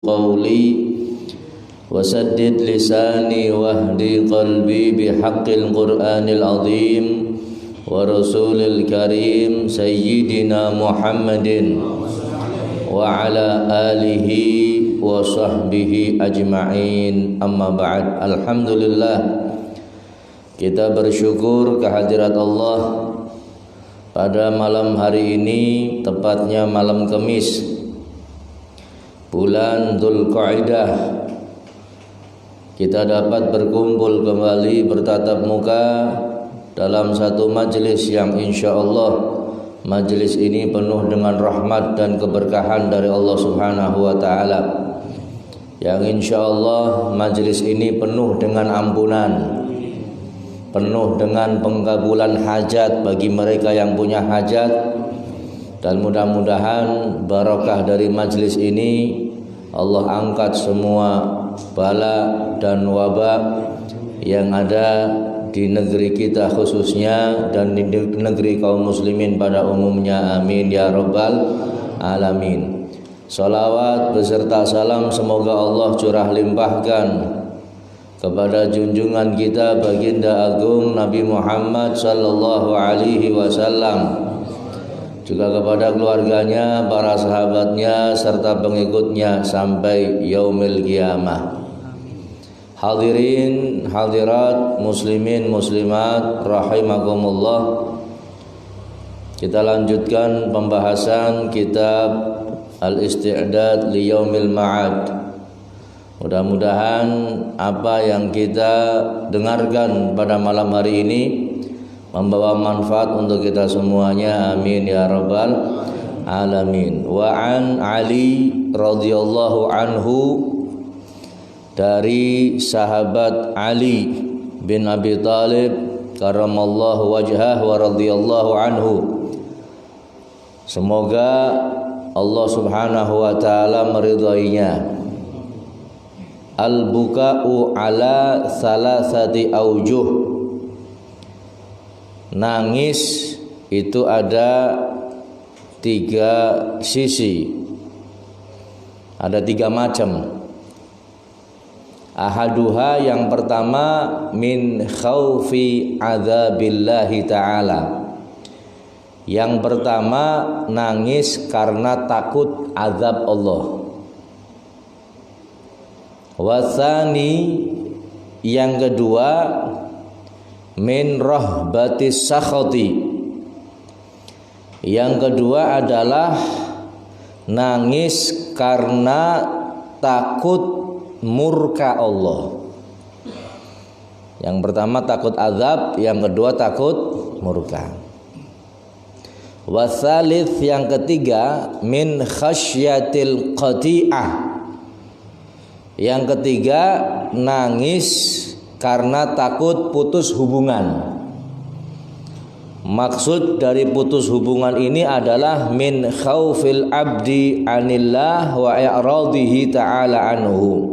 قولي وسدد لساني واهدي قلبي بحق القرآن العظيم ورسول الكريم سيدنا محمد وعلى آله وصحبه أجمعين أما بعد. Alhamdulillah, kita bersyukur kehadirat Allah pada malam hari ini, tepatnya malam Kamis bulan Dzulqa'dah, kita dapat berkumpul kembali bertatap muka dalam satu majelis yang insya Allah majelis ini penuh dengan rahmat dan keberkahan dari Allah Subhanahu wa Ta'ala, yang insya Allah majelis ini penuh dengan ampunan, penuh dengan pengkabulan hajat bagi mereka yang punya hajat. Dan mudah-mudahan barakah dari majelis ini Allah angkat semua bala dan wabah yang ada di negeri kita khususnya dan di negeri kaum muslimin pada umumnya. Amin ya rabbal alamin. Salawat beserta salam semoga Allah curah limpahkan kepada junjungan kita baginda agung Nabi Muhammad sallallahu alaihi wasallam, juga kepada keluarganya, para sahabatnya, serta pengikutnya sampai yaumil qiyamah. Hadirin hadirat, muslimin muslimat rahimakumullah, kita lanjutkan pembahasan kitab Al-Isti'dad li Yaumil Ma'ad. Mudah-mudahan apa yang kita dengarkan pada malam hari ini membawa manfaat untuk kita semuanya. Amin ya rabbal alamin. Wa an Ali radhiyallahu anhu, dari sahabat Ali bin Abi Thalib karamallahu wajhah wa radhiyallahu anhu, semoga Allah Subhanahu wa taala meridainya. Al-buka'u ala salasati aujuh, nangis itu ada tiga sisi, ada tiga macam. Ahaduha, yang pertama, min khaufi adzabillahi ta'ala, yang pertama nangis karena takut azab Allah. Wasani, yang kedua, min rahbatis sakhati, yang kedua adalah nangis karena takut murka Allah. Yang pertama takut azab, yang kedua takut murka. Wasalits, yang ketiga, min khasyatil qati'ah, yang ketiga nangis karena takut putus hubungan. Maksud dari putus hubungan ini adalah min khaufil abdi anillah wa i'radihi ta'ala anhu.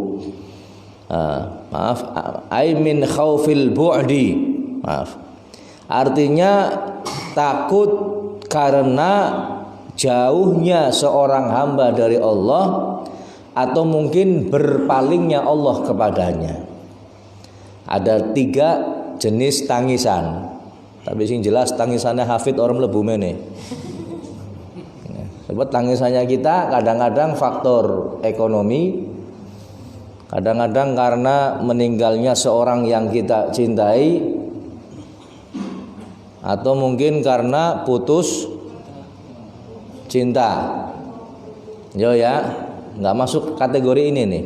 Ay min khaufil bu'di. Artinya takut karena jauhnya seorang hamba dari Allah, atau mungkin berpalingnya Allah kepadanya. Ada tiga jenis tangisan, tapi sing jelas tangisannya hafid orang mlebu meneh. Sebab tangisannya kita kadang-kadang faktor ekonomi, kadang-kadang karena meninggalnya seorang yang kita cintai, atau mungkin karena putus cinta. Yo ya, nggak masuk kategori ini nih.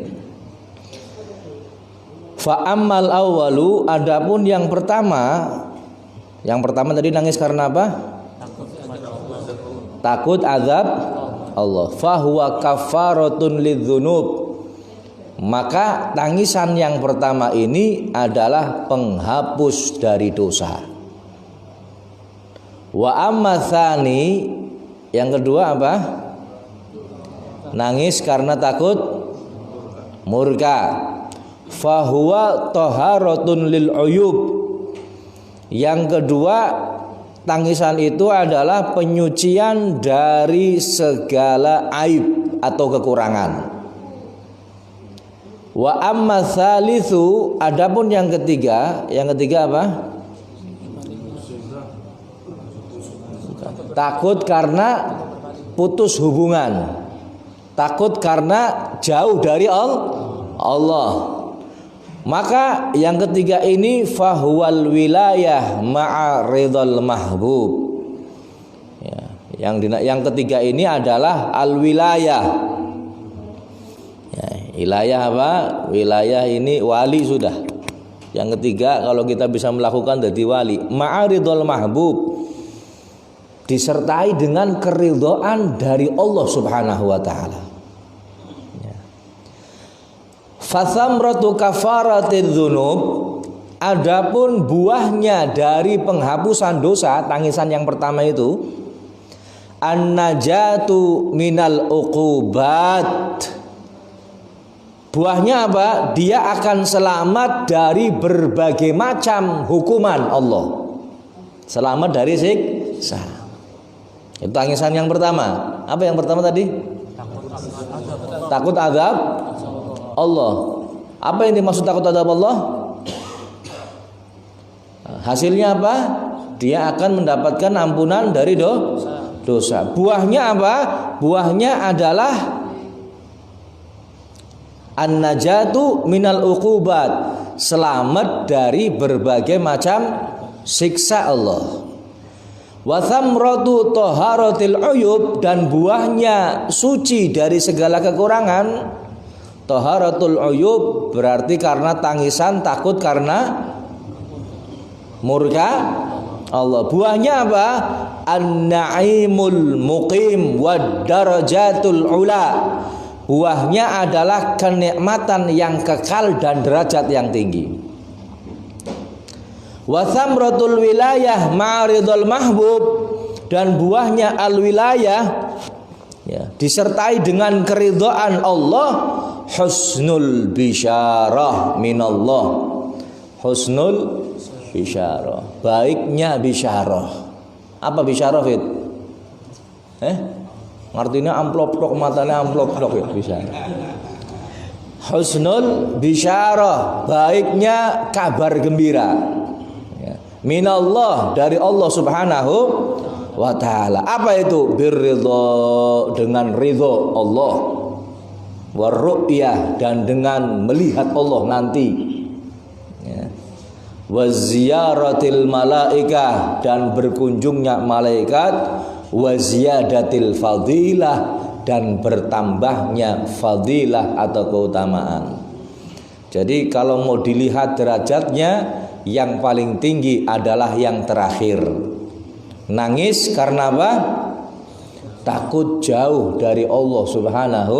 Fa'ammal awwalu, adapun yang pertama tadi nangis karena apa? Takut azab Allah. Fahuwa kafaratun lidzunub, maka tangisan yang pertama ini adalah penghapus dari dosa. Wa amma tsani, yang kedua apa? Nangis karena takut murka. Fahuwa taharatun lil uyub, yang kedua tangisan itu adalah penyucian dari segala aib atau kekurangan. Wa amma tsalitsu, adapun yang ketiga apa? Takut karena putus hubungan. Takut karena jauh dari Allah. Maka yang ketiga ini fahuwal wilayah ma'a ridhal mahbub. Ya, yang ketiga ini adalah al wilayah. Ya, wilayah apa? Wilayah ini wali sudah. Yang ketiga kalau kita bisa melakukan jadi wali, ma'a ridhal mahbub, disertai dengan keridhaan dari Allah Subhanahu wa taala. Fathamratu kafaratidz dzunub, adapun buahnya dari penghapusan dosa, tangisan yang pertama itu an-najatu minal uqubat. Buahnya apa? Dia akan selamat dari berbagai macam hukuman Allah. Selamat dari siksa. Itu tangisan yang pertama. Apa yang pertama tadi? Takut azab Allah. Apa yang dimaksud takut adab Allah? Hasilnya apa? Dia akan mendapatkan ampunan dari dosa. Buahnya apa? Buahnya adalah an-najatu minal uqubat, selamat dari berbagai macam siksa Allah. Wa thamratu taharatil uyub, dan buahnya suci dari segala kekurangan. Taharatul uyub berarti karena tangisan takut karena murka Allah. Buahnya apa? An-na'imul muqim wad darajatul ula. Buahnya adalah kenikmatan yang kekal dan derajat yang tinggi. Wa thamratul wilayah ma'ridul mahbub, dan buahnya al wilayah, ya, disertai dengan keridhaan Allah, husnul bisyarah minallah. Husnul bisyarah, baiknya bisyarah. Apa bisyarah, Fit? Artinya amplop-plok, matanya amplop-plok ya bisyarah. Husnul bisyarah, baiknya kabar gembira, ya, minallah, dari Allah Subhanahu wa ta'ala. Apa itu? Birridha, dengan ridho Allah, warru'yah, dan dengan melihat Allah nanti, ya, waziyaratil malaikah, dan berkunjungnya malaikat, waziyadatil fadilah, dan bertambahnya fadilah atau keutamaan. Jadi kalau mau dilihat derajatnya, yang paling tinggi adalah yang terakhir. Nangis karena apa? Takut jauh dari Allah Subhanahu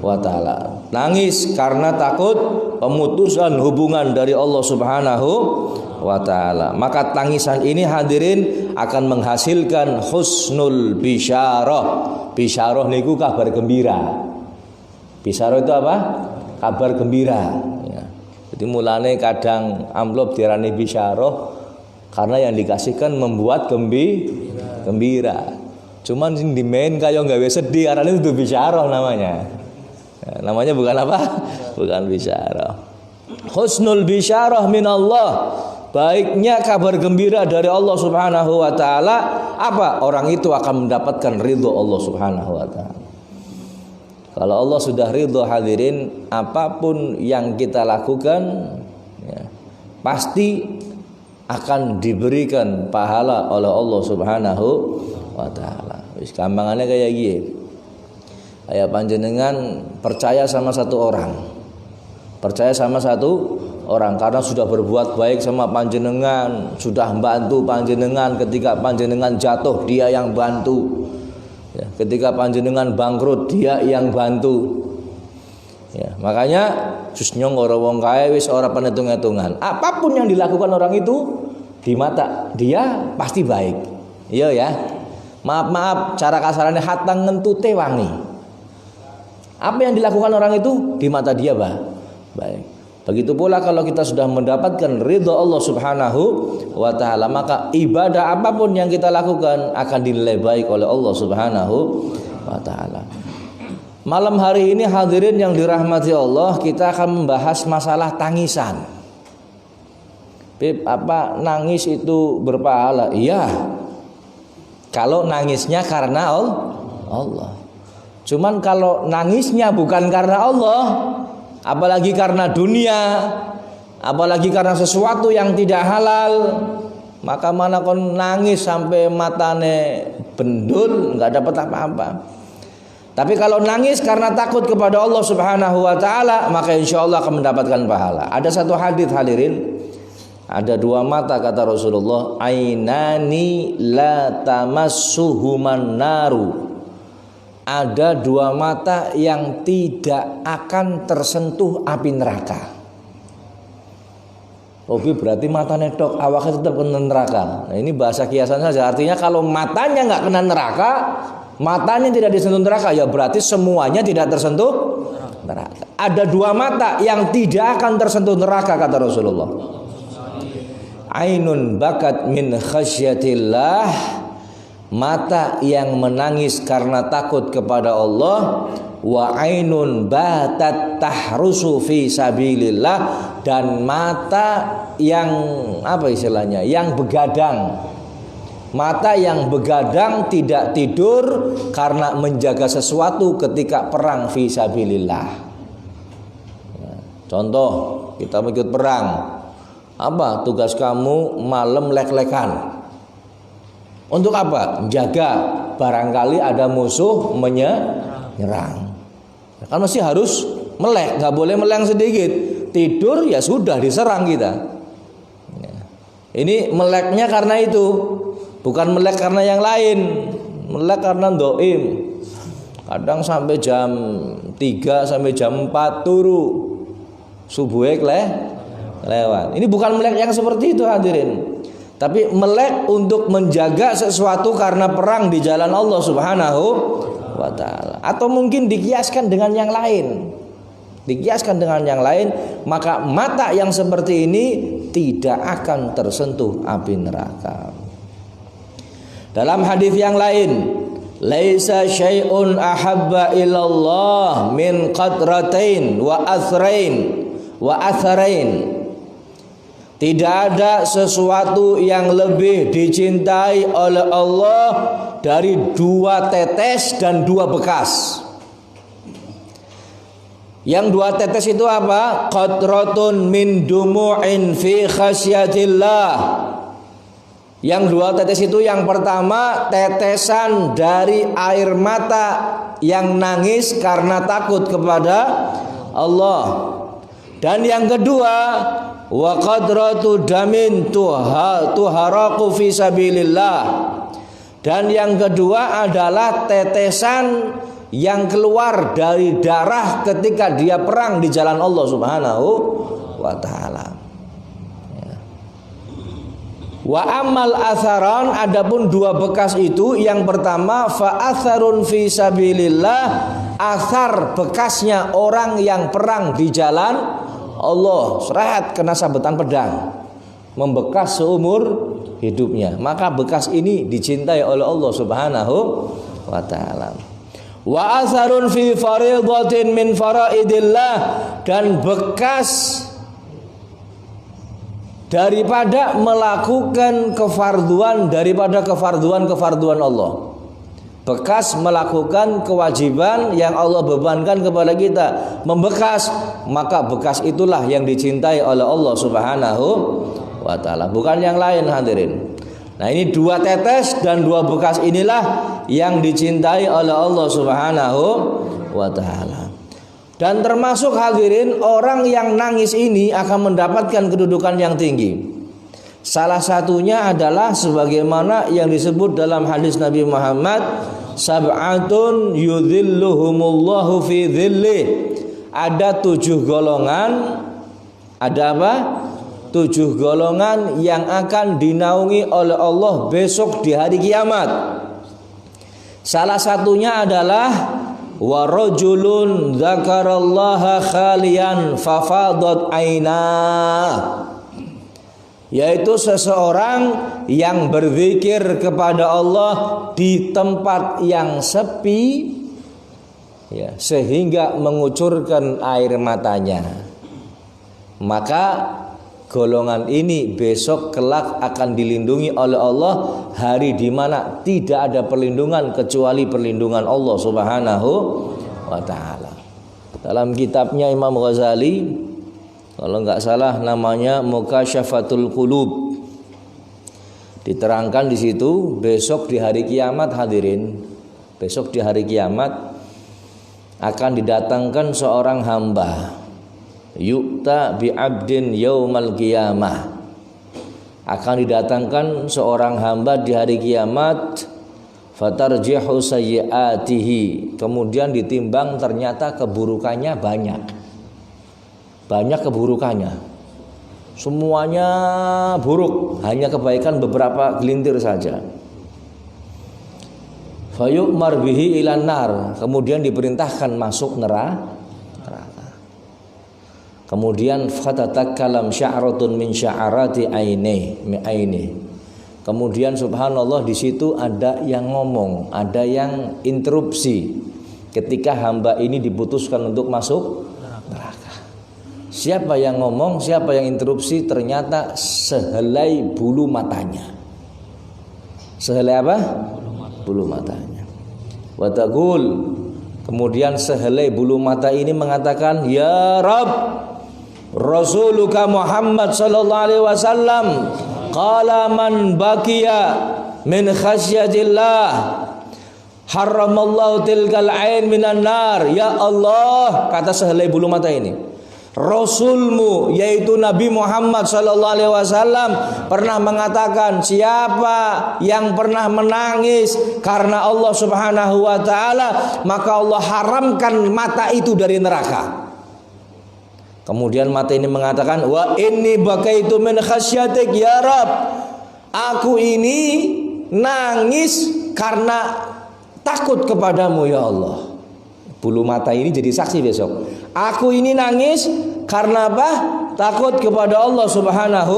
wa ta'ala. Nangis karena takut pemutusan hubungan dari Allah Subhanahu wa ta'ala. Maka tangisan ini hadirin akan menghasilkan husnul bisyarah. Bisyarah niku kabar gembira. Bisyarah itu apa? Kabar gembira, ya. Jadi mulane kadang amplop diarani bisyarah karena yang dikasihkan membuat gembira. Cuman sing dimain kaya gawe sedih, arane itu bisyarah namanya. Ya, namanya bukan apa? Bukan bisyarah. Husnul bisyarah minallah, baiknya kabar gembira dari Allah Subhanahu wa ta'ala. Apa? Orang itu akan mendapatkan ridho Allah Subhanahu wa ta'ala. Kalau Allah sudah ridho hadirin, apapun yang kita lakukan, ya, pasti akan diberikan pahala oleh Allah Subhanahu wa ta'ala. Wis gampangannya kayak gini. Kayak panjenengan percaya sama satu orang. Percaya sama satu orang karena sudah berbuat baik sama panjenengan, sudah membantu panjenengan ketika panjenengan jatuh, dia yang bantu. Ya, ketika panjenengan bangkrut, dia yang bantu. Ya, makanya sus nyong ora wong kae wis ora penetung-etungan. Apapun yang dilakukan orang itu di mata dia pasti baik. Iya ya. Maaf, cara kasarannya hatang ngentute wangi. Apa yang dilakukan orang itu di mata dia baik. Begitu pula kalau kita sudah mendapatkan ridha Allah Subhanahu wa ta'ala, maka ibadah apapun yang kita lakukan akan dinilai baik oleh Allah Subhanahu wa ta'ala. Malam hari ini hadirin yang dirahmati Allah, kita akan membahas masalah tangisan. Apa nangis itu berpahala? Iya, kalau nangisnya karena Allah. Cuman kalau nangisnya bukan karena Allah, apalagi karena dunia, apalagi karena sesuatu yang tidak halal, maka mana kon nangis sampai matane bendul, nggak dapat apa-apa. Tapi kalau nangis karena takut kepada Allah Subhanahu wa taala, maka insya Allah akan mendapatkan pahala. Ada satu hadis hadirin, ada dua mata kata Rasulullah, ainani la tamassuhuman naru. Ada dua mata yang tidak akan tersentuh api neraka. Robi berarti matanya tok, awaknya tetap kena neraka. Nah ini bahasa kiasan saja. Artinya kalau matanya nggak kena neraka, matanya tidak disentuh neraka, ya berarti semuanya tidak tersentuh neraka. Ada dua mata yang tidak akan tersentuh neraka kata Rasulullah. Ainun bakat min khasyatillah, mata yang menangis karena takut kepada Allah. Wa ainun batat tahrusu fi sabilillah, dan mata yang apa istilahnya, yang begadang. Mata yang begadang tidak tidur karena menjaga sesuatu ketika perang fi sabilillah. Contoh, kita mau ikut perang. Apa tugas kamu? Malam lek-lekan. Untuk apa? Jaga, barangkali ada musuh menyerang. Kan mesti harus melek, nggak boleh meleng sedikit. Tidur ya sudah diserang kita. Ini meleknya karena itu, bukan melek karena yang lain. Melek karena doim. Kadang sampai jam 3 sampai jam 4 turu, subuhnya lewat. Ini bukan melek yang seperti itu hadirin, tapi melek untuk menjaga sesuatu karena perang di jalan Allah Subhanahu wa ta'ala. Atau mungkin dikiaskan dengan yang lain. Dikiaskan dengan yang lain, maka mata yang seperti ini tidak akan tersentuh api neraka. Dalam hadis yang lain, laisa syai'un ahabba ilallah min qatratain wa athrain. Tidak ada sesuatu yang lebih dicintai oleh Allah dari 2 tetes dan 2 bekas. Yang 2 tetes itu apa? Qatratun min dumu'in fi khasyatillah. Yang 2 tetes itu, yang pertama tetesan dari air mata yang nangis karena takut kepada Allah. Dan yang kedua, wa qadratu damin tuharaku fi sabilillah. Dan yang kedua adalah tetesan yang keluar dari darah ketika dia perang di jalan Allah Subhanahu wa ta'ala. Wa amal atharan, adapun 2 bekas itu, yang pertama fa atharun fi sabilillah, athar bekasnya orang yang perang di jalan Allah, seret kena sabetan pedang, membekas seumur hidupnya, maka bekas ini dicintai oleh Allah Subhanahu wa ta'ala. Wa atharun fi faridatin min faraidillah, dan bekas daripada melakukan kefarduan daripada kefarduan Allah. Bekas melakukan kewajiban yang Allah bebankan kepada kita, membekas, maka bekas itulah yang dicintai oleh Allah Subhanahu wa ta'ala, bukan yang lain hadirin. Nah ini 2 tetes dan 2 bekas inilah yang dicintai oleh Allah Subhanahu wa ta'ala. Dan termasuk hadirin, orang yang nangis ini akan mendapatkan kedudukan yang tinggi. Salah satunya adalah sebagaimana yang disebut dalam hadis Nabi Muhammad, sab'atun yudhilluhumullahu fi dhillih. Ada 7 golongan. Ada apa? 7 golongan yang akan dinaungi oleh Allah besok di hari kiamat. Salah satunya adalah wa rajulun dzakarallaha khalian fafadat ainah, yaitu seseorang yang berzikir kepada Allah di tempat yang sepi, ya, sehingga mengucurkan air matanya, maka golongan ini besok kelak akan dilindungi oleh Allah hari di mana tidak ada perlindungan kecuali perlindungan Allah Subhanahu wa taala. Dalam kitabnya Imam Ghazali, kalau nggak salah namanya Mukasyafatul Qulub, diterangkan di situ besok di hari kiamat, hadirin, besok di hari kiamat akan didatangkan seorang hamba, yu'ta bi abdin yaumal qiyamah, akan didatangkan seorang hamba di hari kiamat, fatarjihu sayyiatihi, kemudian ditimbang ternyata keburukannya banyak keburukannya, semuanya buruk, hanya kebaikan beberapa gelintir saja. Fayu'mar bihi ilan nar, kemudian diperintahkan masuk neraka. Kemudian fatatakkalam sya'ratun min sya'arati aini. Kemudian subhanallah di situ ada yang ngomong, ada yang interupsi ketika hamba ini diputuskan untuk masuk neraka. Siapa yang ngomong, siapa yang interupsi? Ternyata sehelai bulu matanya. Sehelai apa? Bulu matanya. Wa taqul, kemudian sehelai bulu mata ini mengatakan, ya Rabb, Rasuluka Muhammad sallallahu alaihi wasallam qala man baqiya min khasyatillah haramallahu tilkal ain minan nar. Ya Allah, kata sehelai bulu mata ini, Rasulmu yaitu Nabi Muhammad sallallahu alaihi wasallam pernah mengatakan, siapa yang pernah menangis karena Allah Subhanahu wa taala, maka Allah haramkan mata itu dari neraka. Kemudian mata ini mengatakan, wa inni bakaitu min khasyatik ya Rabb, aku ini nangis karena takut kepadamu ya Allah. Bulu mata ini jadi saksi besok. Aku ini nangis karena apa? Takut kepada Allah Subhanahu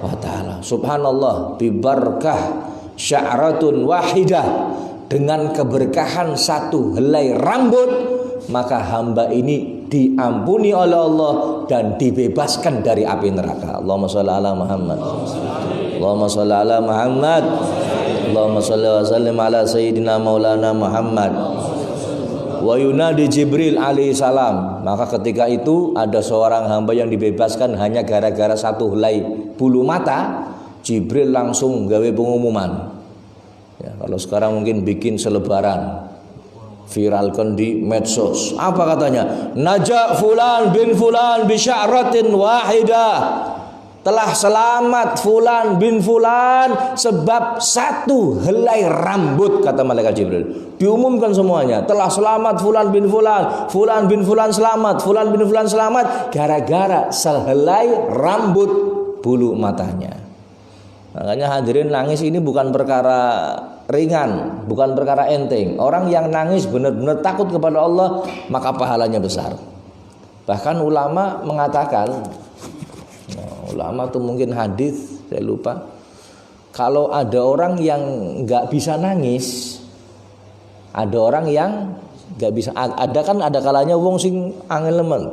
wa taala. Subhanallah, bibarkah sya'ratun wahidah, dengan keberkahan satu helai rambut, maka hamba ini diampuni oleh Allah dan dibebaskan dari api neraka. Allahumma shalli ala Muhammad. Allahumma shalli ala Muhammad. Allahumma shalli wa sallim ala sayyidina maulana Muhammad. Wa yunadi Jibril alaihi salam, maka ketika itu ada seorang hamba yang dibebaskan hanya gara-gara satu helai bulu mata. Jibril langsung gawe pengumuman, ya, kalau sekarang mungkin bikin selebaran, viralkan di medsos. Apa katanya? Naja fulan bin fulan bi sya'ratin wahidah, telah selamat fulan bin fulan sebab satu helai rambut, kata malaikat Jibril. Diumumkan semuanya, telah selamat fulan bin fulan, fulan bin fulan selamat, fulan bin fulan selamat gara-gara sehelai rambut bulu matanya. Makanya hadirin, nangis ini bukan perkara ringan, bukan perkara enteng. Orang yang nangis benar-benar takut kepada Allah, maka pahalanya besar. Bahkan ulama mengatakan, ulama tuh mungkin hadis, saya lupa, kalau ada orang yang nggak bisa nangis, ada orang yang nggak bisa, ada kalanya wong sing angel lemen,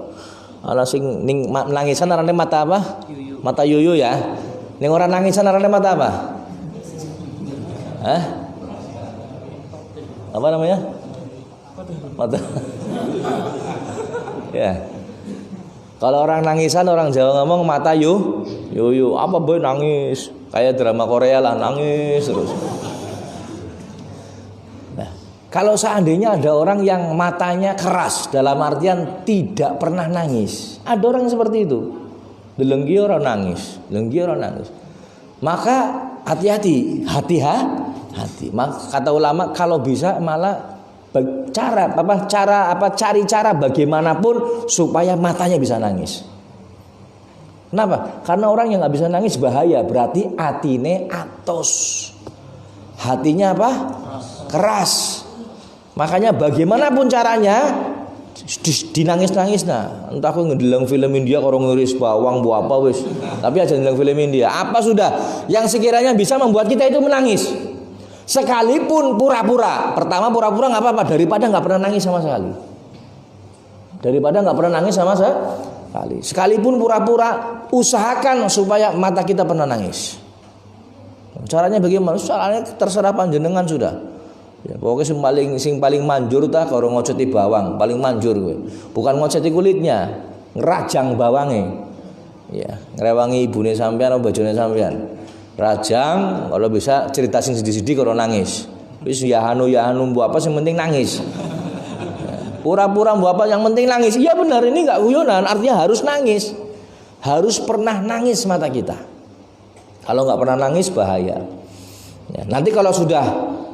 ana sing ning nangisan arane mata apa? Mata yuyu ya. Ning orang nangisan arane mata apa? Hah? Apa namanya? Mata. Ya. Kalau orang nangisan, orang Jawa ngomong mata yuyu. Apa boy nangis? Kayak drama Korea lah, nangis terus. Nah, kalau seandainya ada orang yang matanya keras, dalam artian tidak pernah nangis, ada orang seperti itu. Delenggi orang nangis, maka hati-hati. Maka kata ulama, kalau bisa malah cari cara bagaimanapun supaya matanya bisa nangis. Kenapa? Karena orang yang nggak bisa nangis bahaya, berarti atine atos, hatinya apa? Keras. Makanya bagaimanapun caranya dinangis-nangis nah. Entah aku ngedelang film India karo ngiris bawang bu apa wis. Tapi aja ngedelang film India. Apa sudah yang sekiranya bisa membuat kita itu menangis. Sekalipun pura-pura. Pertama pura-pura nggak apa-apa daripada nggak pernah nangis sama sekali. Daripada nggak pernah nangis sama sekali. Sekalipun pura-pura, usahakan supaya mata kita pernah nangis. Caranya bagaimana? Caranya terserah panjenengan sudah. Ya, pokoknya sing paling manjur ta karo ngoceti bawang, paling manjur gue. Bukan ngoceti kulitnya, ngerajang bawangnya. Ya, ngrewangi ibune sampean atau bojone sampean. Rajang, kalau bisa cerita sing sedih-sedih kalau nangis. Wis ya anu mbok apa sing penting nangis. Pura-pura mbok apa yang penting nangis. Iya benar, ini enggak guyonan, artinya harus nangis. Harus pernah nangis mata kita. Kalau enggak pernah nangis bahaya. Ya, nanti kalau sudah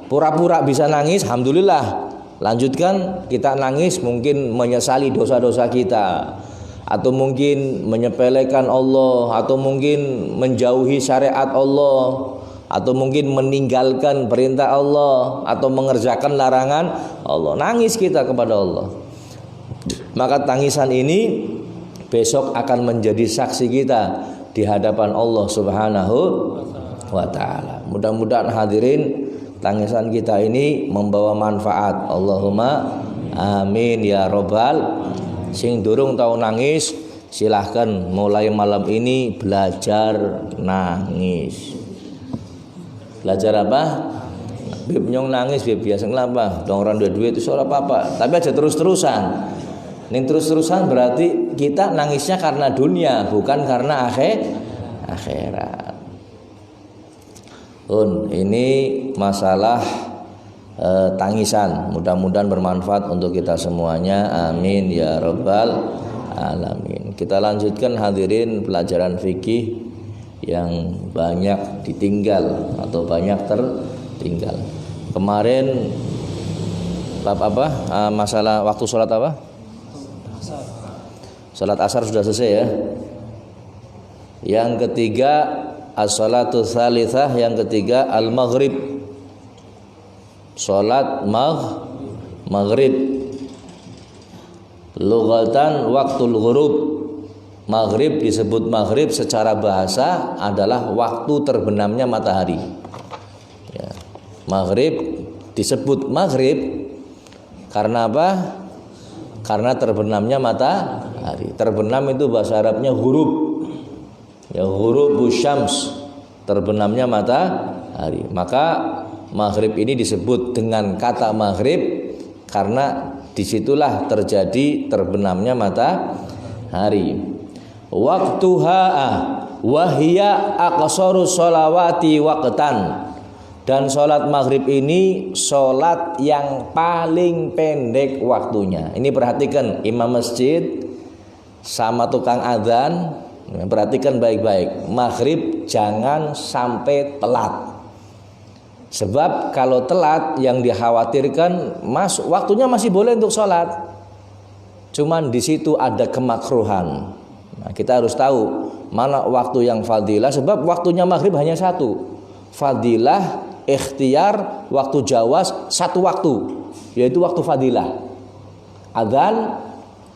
pura-pura bisa nangis, alhamdulillah. Lanjutkan kita nangis mungkin menyesali dosa-dosa kita. Atau mungkin menyepelekan Allah, atau mungkin menjauhi syariat Allah, atau mungkin meninggalkan perintah Allah, atau mengerjakan larangan Allah. Nangis kita kepada Allah. Maka tangisan ini besok akan menjadi saksi kita di hadapan Allah Subhanahu wa ta'ala. Mudah-mudahan hadirin, tangisan kita ini membawa manfaat. Allahumma amin ya robbal. Sing durung tahu nangis, silahkan mulai malam ini belajar nangis. Belajar apa? Bib nyong nangis, bib biasa ngelapa. Dong orang duit itu soal apa-apa. Tapi aja terus-terusan. Ning terus-terusan berarti kita nangisnya karena dunia, bukan karena akhirat. Ini masalah tangisan. Mudah-mudahan bermanfaat untuk kita semuanya. Amin ya rabbal alamin. Kita lanjutkan hadirin pelajaran fikih yang banyak ditinggal atau banyak tertinggal. Kemarin bab apa? Masalah waktu sholat apa? Sholat asar sudah selesai ya. Yang ketiga as-salatu tsalitsah, yang ketiga al-maghrib. Salat maghrib. Lughatan waktul ghurub. Maghrib disebut maghrib secara bahasa adalah waktu terbenamnya matahari. Ya. Maghrib disebut maghrib karena apa? Karena terbenamnya matahari. Terbenam itu bahasa Arabnya ghurub. Ya, ghurubus syams, terbenamnya matahari. Maka maghrib ini disebut dengan kata maghrib karena disitulah terjadi terbenamnya matahari. Waktuha wahia aqsaru sholawati waqtan. Dan sholat maghrib ini sholat yang paling pendek waktunya. Ini perhatikan imam masjid sama tukang adzan, perhatikan baik-baik. Maghrib jangan sampai telat. Sebab kalau telat yang dikhawatirkan waktunya masih boleh untuk sholat. Cuman di situ ada kemakruhan. Nah, kita harus tahu mana waktu yang fadilah. Sebab waktunya maghrib hanya satu. Fadilah, ikhtiar, waktu jawaz satu waktu, yaitu waktu fadilah. Adzan,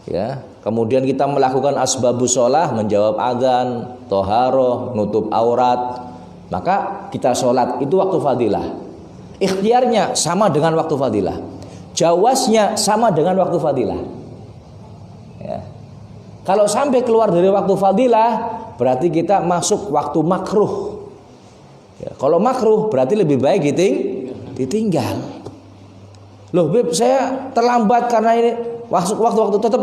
ya. Kemudian kita melakukan asbabus sholah, menjawab adzan, toharoh, nutup aurat. Maka kita sholat itu waktu fadilah. Ikhtiarnya sama dengan waktu fadilah. Jawaznya sama dengan waktu fadilah. Ya. Kalau sampai keluar dari waktu fadilah, berarti kita masuk waktu makruh. Ya, kalau makruh berarti lebih baik ditinggal. Loh Beb, saya terlambat karena ini waktu tetap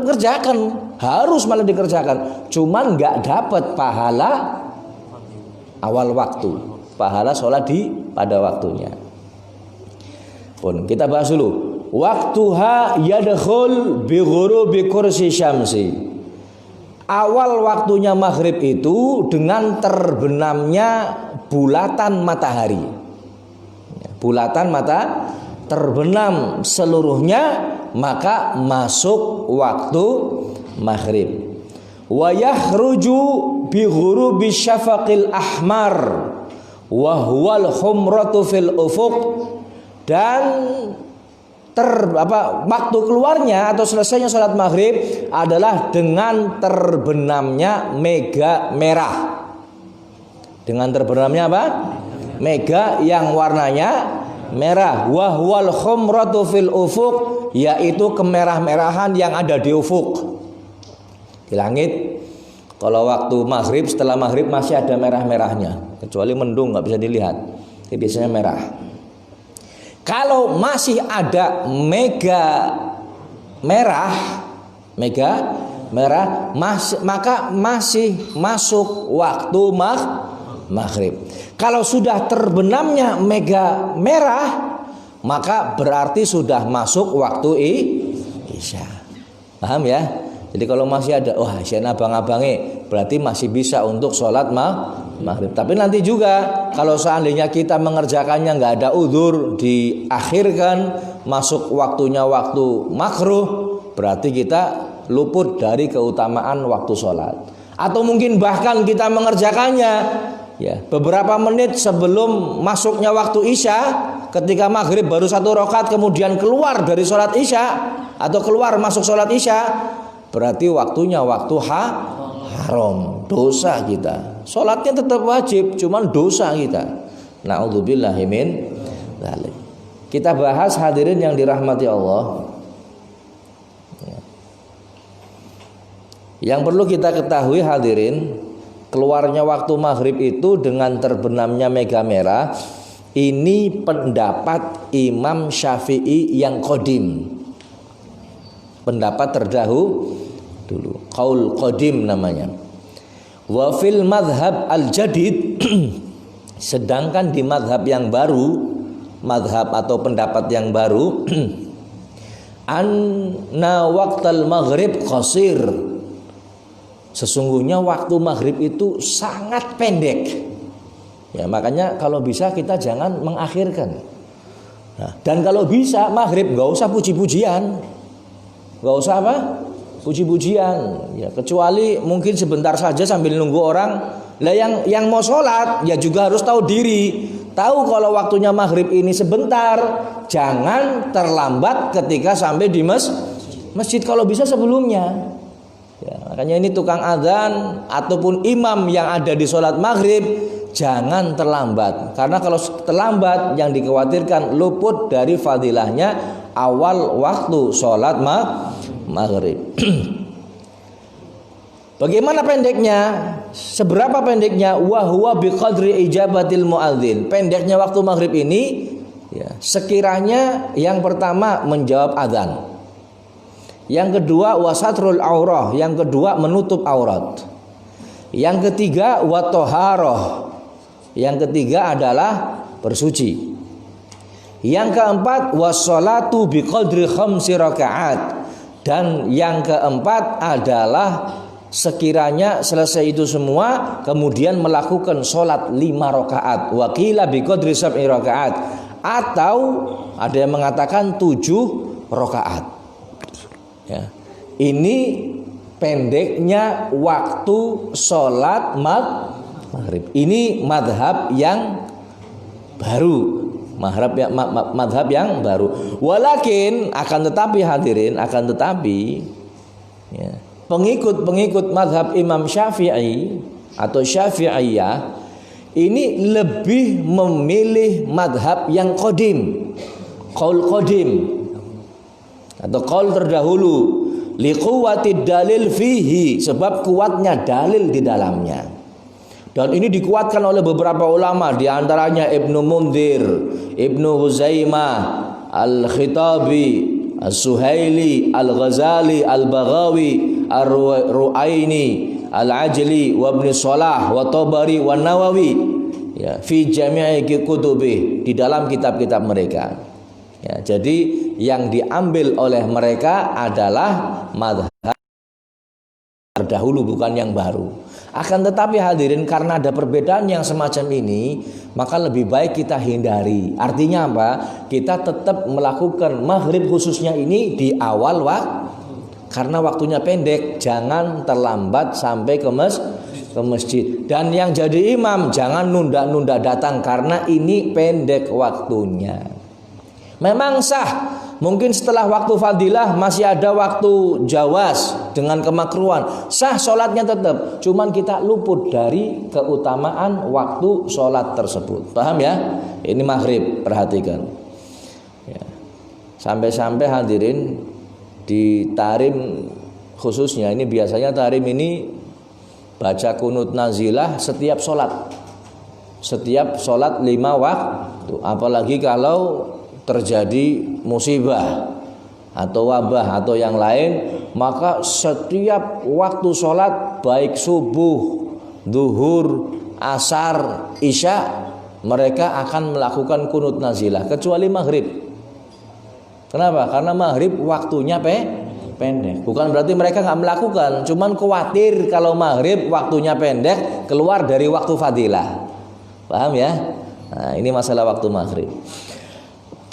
kerjakan. Harus malah dikerjakan. Cuman nggak dapat pahala awal waktu, pahala sholat pada waktunya. Pun kita bahas dulu. Waktuha yadkhul bi ghurubi kursi syamsi. Awal waktunya maghrib itu dengan terbenamnya bulatan matahari. Bulatan mata terbenam seluruhnya, maka masuk waktu maghrib. Wa yakhruju bi ghurubi syafaqil ahmar wa huwal humratu fil ufuq. Dan waktu keluarnya atau selesainya sholat maghrib adalah dengan terbenamnya mega merah. Dengan terbenamnya apa? mega yang warnanya merah. Wa huwal khumratu fil ufuq, yaitu kemerah-merahan yang ada di ufuk, di langit. Kalau waktu maghrib, setelah maghrib masih ada merah-merahnya, kecuali mendung nggak bisa dilihat, ini biasanya merah. Kalau masih ada mega merah, maka masih masuk waktu maghrib. Kalau sudah terbenamnya mega merah, maka berarti sudah masuk waktu isya. Paham ya? Jadi kalau masih ada, isya abang-abangnya, berarti masih bisa untuk sholat maghrib. Tapi nanti juga kalau seandainya kita mengerjakannya nggak ada udzur, diakhirkan masuk waktunya waktu makruh, berarti kita luput dari keutamaan waktu sholat. Atau mungkin bahkan kita mengerjakannya beberapa menit sebelum masuknya waktu isya, ketika maghrib baru 1 rakaat, kemudian keluar dari sholat isya atau keluar masuk sholat isya, berarti waktunya waktu haram, dosa kita. Sholatnya tetap wajib, cuman dosa kita. Na'udzubillahi min dzalik. Kita bahas hadirin yang dirahmati Allah. Yang perlu kita ketahui hadirin, keluarnya waktu maghrib itu dengan terbenamnya mega merah, ini pendapat Imam Syafi'i yang qadim, pendapat terdahulu dulu, qaul qadim namanya. Wa fil madhab al-jadid, sedangkan di madhab yang baru, madhab atau pendapat yang baru, anna waqtal maghrib qasir, sesungguhnya waktu maghrib itu sangat pendek. Ya, makanya kalau bisa kita jangan mengakhirkan. Dan kalau bisa maghrib nggak usah puji-pujian, nggak usah apa? Puji-pujian. Ya, kecuali mungkin sebentar saja sambil nunggu orang. Lah yang mau sholat ya juga harus tahu diri, tahu kalau waktunya maghrib ini sebentar, jangan terlambat ketika sampai di masjid kalau bisa sebelumnya. Ya, makanya ini tukang adzan ataupun imam yang ada di sholat maghrib jangan terlambat, karena kalau terlambat yang dikhawatirkan luput dari fadilahnya awal waktu sholat maghrib. Bagaimana pendeknya? Seberapa pendeknya? Wa huwa biqadri ijabatil muadzin. Pendeknya waktu maghrib ini sekiranya yang pertama menjawab adzan, yang kedua wasatrul aurah, yang kedua menutup aurat, yang ketiga watoharoh, yang ketiga adalah bersuci, yang keempat wassalatu biqadri khamsi rakaat, dan yang keempat adalah sekiranya selesai itu semua kemudian melakukan sholat 5 rakaat, wakila biqadri sab'i rakaat, atau ada yang mengatakan 7 rakaat. Ya. Ini pendeknya waktu sholat maghrib. Ini madhab yang baru, madhab yang baru. Walakin akan tetapi hadirin, akan tetapi pengikut madhab Imam Syafi'i atau Syafi'iyah ini lebih memilih madhab yang qadim, qaul qadim atau qaul terdahulu, liquwatid dalil fihi, sebab kuatnya dalil di dalamnya. Dan ini dikuatkan oleh beberapa ulama, di antaranya Ibnu Mundzir, Ibnu Huzaimah, Al-Khitabi, As-Suhaili, Al-Ghazali, Al-Baghawi, Ar-Ru'aini, Al-Ajli, wa Ibnu Salah, wa Tabari, wa Nawawi, fi jami'i kutubi, di dalam kitab-kitab mereka. Ya, jadi yang diambil oleh mereka adalah madhab terdahulu, bukan yang baru. Akan tetapi hadirin, karena ada perbedaan yang semacam ini, maka lebih baik kita hindari. Artinya apa? Kita tetap melakukan maghrib khususnya ini di awal waktu, karena waktunya pendek. Jangan terlambat sampai ke masjid. Dan yang jadi imam jangan nunda-nunda datang, karena ini pendek waktunya. Memang sah. Mungkin setelah waktu fadilah masih ada waktu jawaz dengan kemakruhan. Sah sholatnya tetap. Cuman kita luput dari keutamaan waktu sholat tersebut. Paham ya? Ini maghrib, perhatikan. Ya. Sampai-sampai hadirin di tarim khususnya ini biasanya tarim ini baca kunut nazilah setiap sholat. Setiap sholat 5 waktu. Apalagi kalau terjadi musibah atau wabah atau yang lain, maka setiap waktu sholat baik subuh, zuhur, asar, isya, mereka akan melakukan kunut nazilah kecuali maghrib. Kenapa? Karena maghrib waktunya pendek. Bukan berarti mereka nggak melakukan, cuman khawatir kalau maghrib waktunya pendek keluar dari waktu fadilah. Paham ya? Nah, ini masalah waktu maghrib.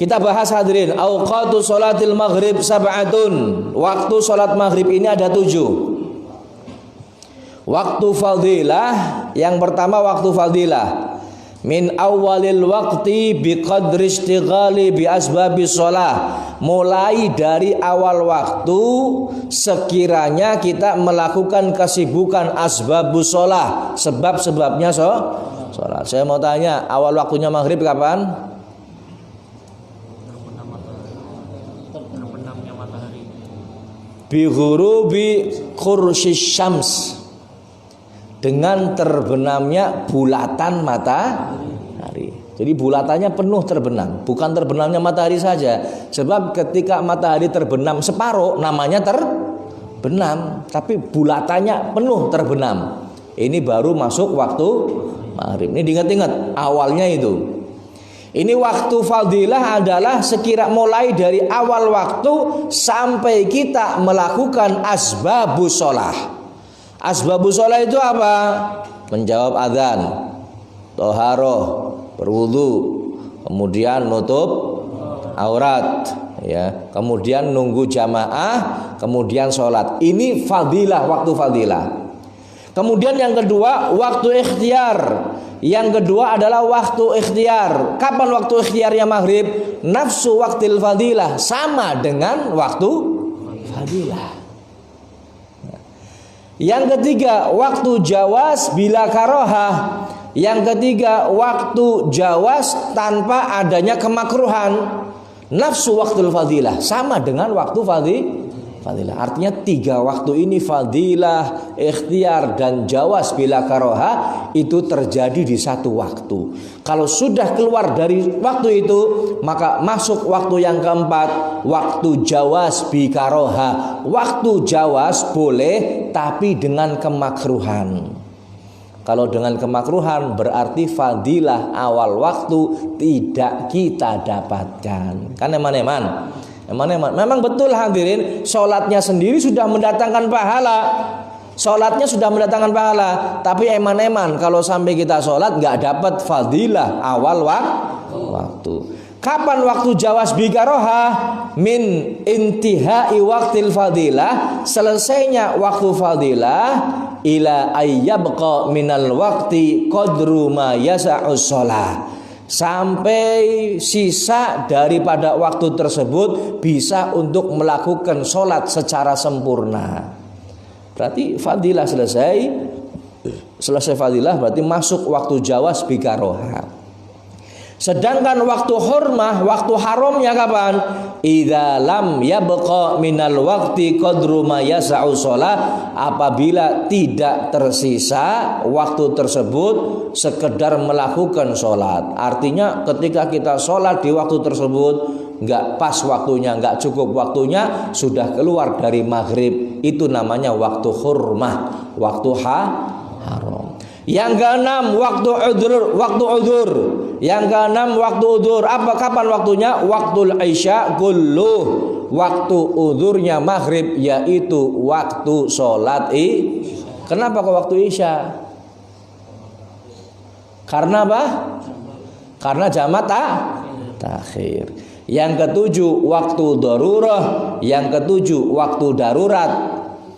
Kita bahas hadirin, auqatu sholatil maghrib sab'atun. Waktu sholat maghrib ini ada 7. Waktu fadilah, yang pertama waktu fadilah. Min awalil waqti biqadri istighali bi asbabis sholah. Mulai dari awal waktu sekiranya kita melakukan kesibukan asbabus sholah, sebab-sebabnya sholat. Saya mau tanya, awal waktunya maghrib kapan? Bi ghurubi qursyis syams, dengan terbenamnya bulatan matahari. Jadi bulatannya penuh terbenam, bukan terbenamnya matahari saja. Sebab ketika matahari terbenam separuh namanya terbenam, tapi bulatannya penuh terbenam. Ini baru masuk waktu maghrib. Ini diingat-ingat awalnya itu. Ini waktu fadilah adalah sekira mulai dari awal waktu sampai kita melakukan asbabus sholah. Asbabus sholah itu apa? Menjawab adzan, toharoh, berwudu, kemudian nutup aurat, ya, kemudian nunggu jamaah, kemudian sholat. Ini fadilah, waktu fadilah. Kemudian yang kedua waktu ikhtiar. Yang kedua adalah waktu ikhtiar. Kapan waktu ikhtiarnya maghrib? Nafsu waktil fadilah, sama dengan waktu fadilah. Yang ketiga waktu jawaz bila karohah. Yang ketiga waktu jawaz tanpa adanya kemakruhan. Nafsu waktil fadilah, sama dengan waktu fadilah. Artinya 3 waktu ini fadilah, ikhtiar dan jawaz bila karoha itu terjadi di satu waktu. Kalau sudah keluar dari waktu itu, maka masuk waktu yang keempat, waktu jawaz bi karoha. Waktu jawaz boleh tapi dengan kemakruhan. Kalau dengan kemakruhan berarti fadilah awal waktu tidak kita dapatkan. Kan eman-eman. Memang betul hadirin, sholatnya sendiri sudah mendatangkan pahala. Sholatnya sudah mendatangkan pahala. Tapi eman-eman kalau sampai kita sholat nggak dapat fadilah awal waktu. Kapan waktu jawaz bigaroha? Min intihai waktil fadilah, selesainya waktu fadilah, ila ayyabqa minal wakti qadru ma yasa'us sholah, sampai sisa daripada waktu tersebut bisa untuk melakukan sholat secara sempurna. Berarti fadilah selesai fadilah berarti masuk waktu jawaz bikaroha. Sedangkan waktu hurmah, waktu haramnya kapan? Idza lam yabqa minal waqti qadru ma yasa'u shalah, apabila tidak tersisa waktu tersebut sekedar melakukan sholat. Artinya ketika kita sholat di waktu tersebut nggak pas waktunya, nggak cukup waktunya, sudah keluar dari maghrib, itu namanya waktu hurmah, waktu haram. Yang keenam waktu udzur. Yang keenam waktu udzur. Apa kapan waktunya? Waktul isya kulluh. Waktu udzurnya maghrib yaitu waktu sholat Kenapa kok waktu isya? Karena apa? Karena jamak takhir. Yang ketujuh waktu darurah. Yang ketujuh waktu darurat.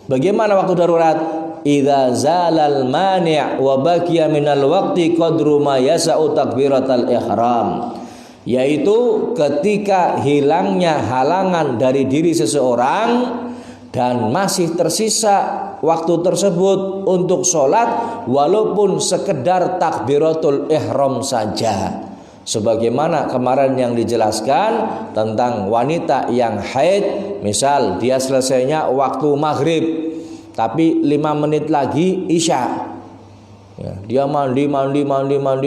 Bagaimana waktu darurat? Idza zalal mani' wa baqiya minal waqti qadru ma yasa'u takbiratal ihram. yaitu ketika hilangnya halangan dari diri seseorang dan masih tersisa waktu tersebut untuk sholat walaupun sekedar takbiratul ihram saja. Sebagaimana kemarin yang dijelaskan tentang wanita yang haid, misal dia selesainya waktu maghrib tapi 5 menit lagi isya, ya, dia mandi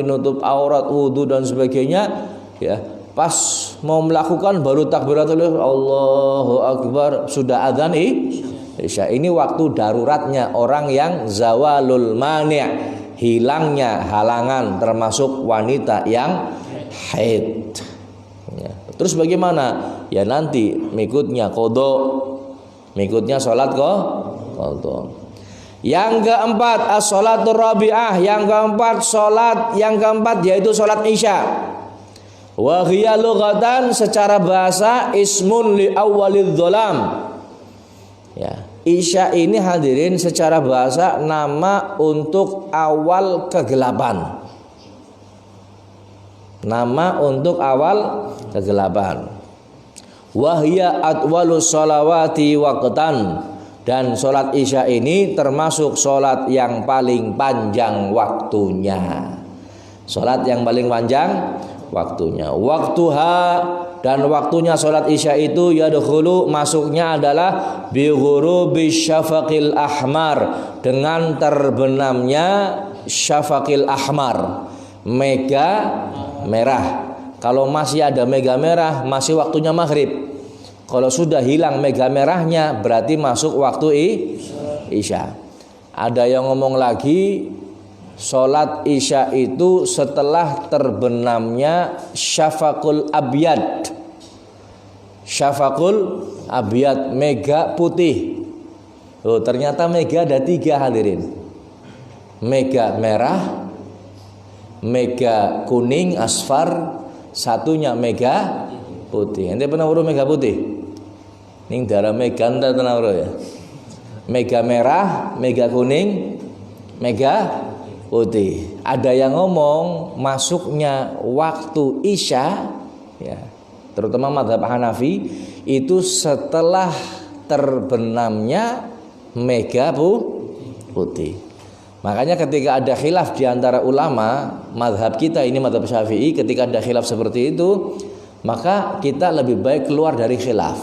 nutup aurat, wudhu dan sebagainya, ya, pas mau melakukan baru takbiratul ihram, Allahu Akbar, sudah adzan isya. Ini waktu daruratnya orang yang zawalul mani', hilangnya halangan, termasuk wanita yang haid, ya. Terus bagaimana? Ya nanti mikutnya qadha, mikutnya sholat qadha. Yang keempat as-sholatur rabi'ah, yang keempat sholat yang keempat yaitu sholat isya. Wa hiya lughatan, secara bahasa ismun li awwalidz dzalam. Ya, isya ini hadirin secara bahasa nama untuk awal kegelapan. Nama untuk awal kegelapan. Wahya atwalus sholawati waqtan, dan sholat isya ini termasuk sholat yang paling panjang waktunya. Sholat yang paling panjang waktunya. Waktuha, dan waktunya sholat isya itu yadkhulu, masuknya adalah bi ghurubi syafaqil ahmar, dengan terbenamnya syafaqil ahmar, mega merah. Kalau masih ada mega merah masih waktunya maghrib. Kalau sudah hilang mega merahnya berarti masuk waktu isya. Ada yang ngomong lagi sholat isya itu setelah terbenamnya syafaqul abyad. Syafaqul abyad, mega putih. Oh, ternyata mega ada 3 hadirin. Mega merah, mega kuning asfar, satunya mega putih. Ente pernah urus mega putih? Ning darah mega ente pernah urus ya? Mega merah, mega kuning, mega putih. Ada yang ngomong masuknya waktu isya, ya, terutama mazhab Hanafi, itu setelah terbenamnya mega putih. Makanya ketika ada khilaf di antara ulama mazhab kita ini, mazhab Syafi'i, ketika ada khilaf seperti itu, maka kita lebih baik keluar dari khilaf,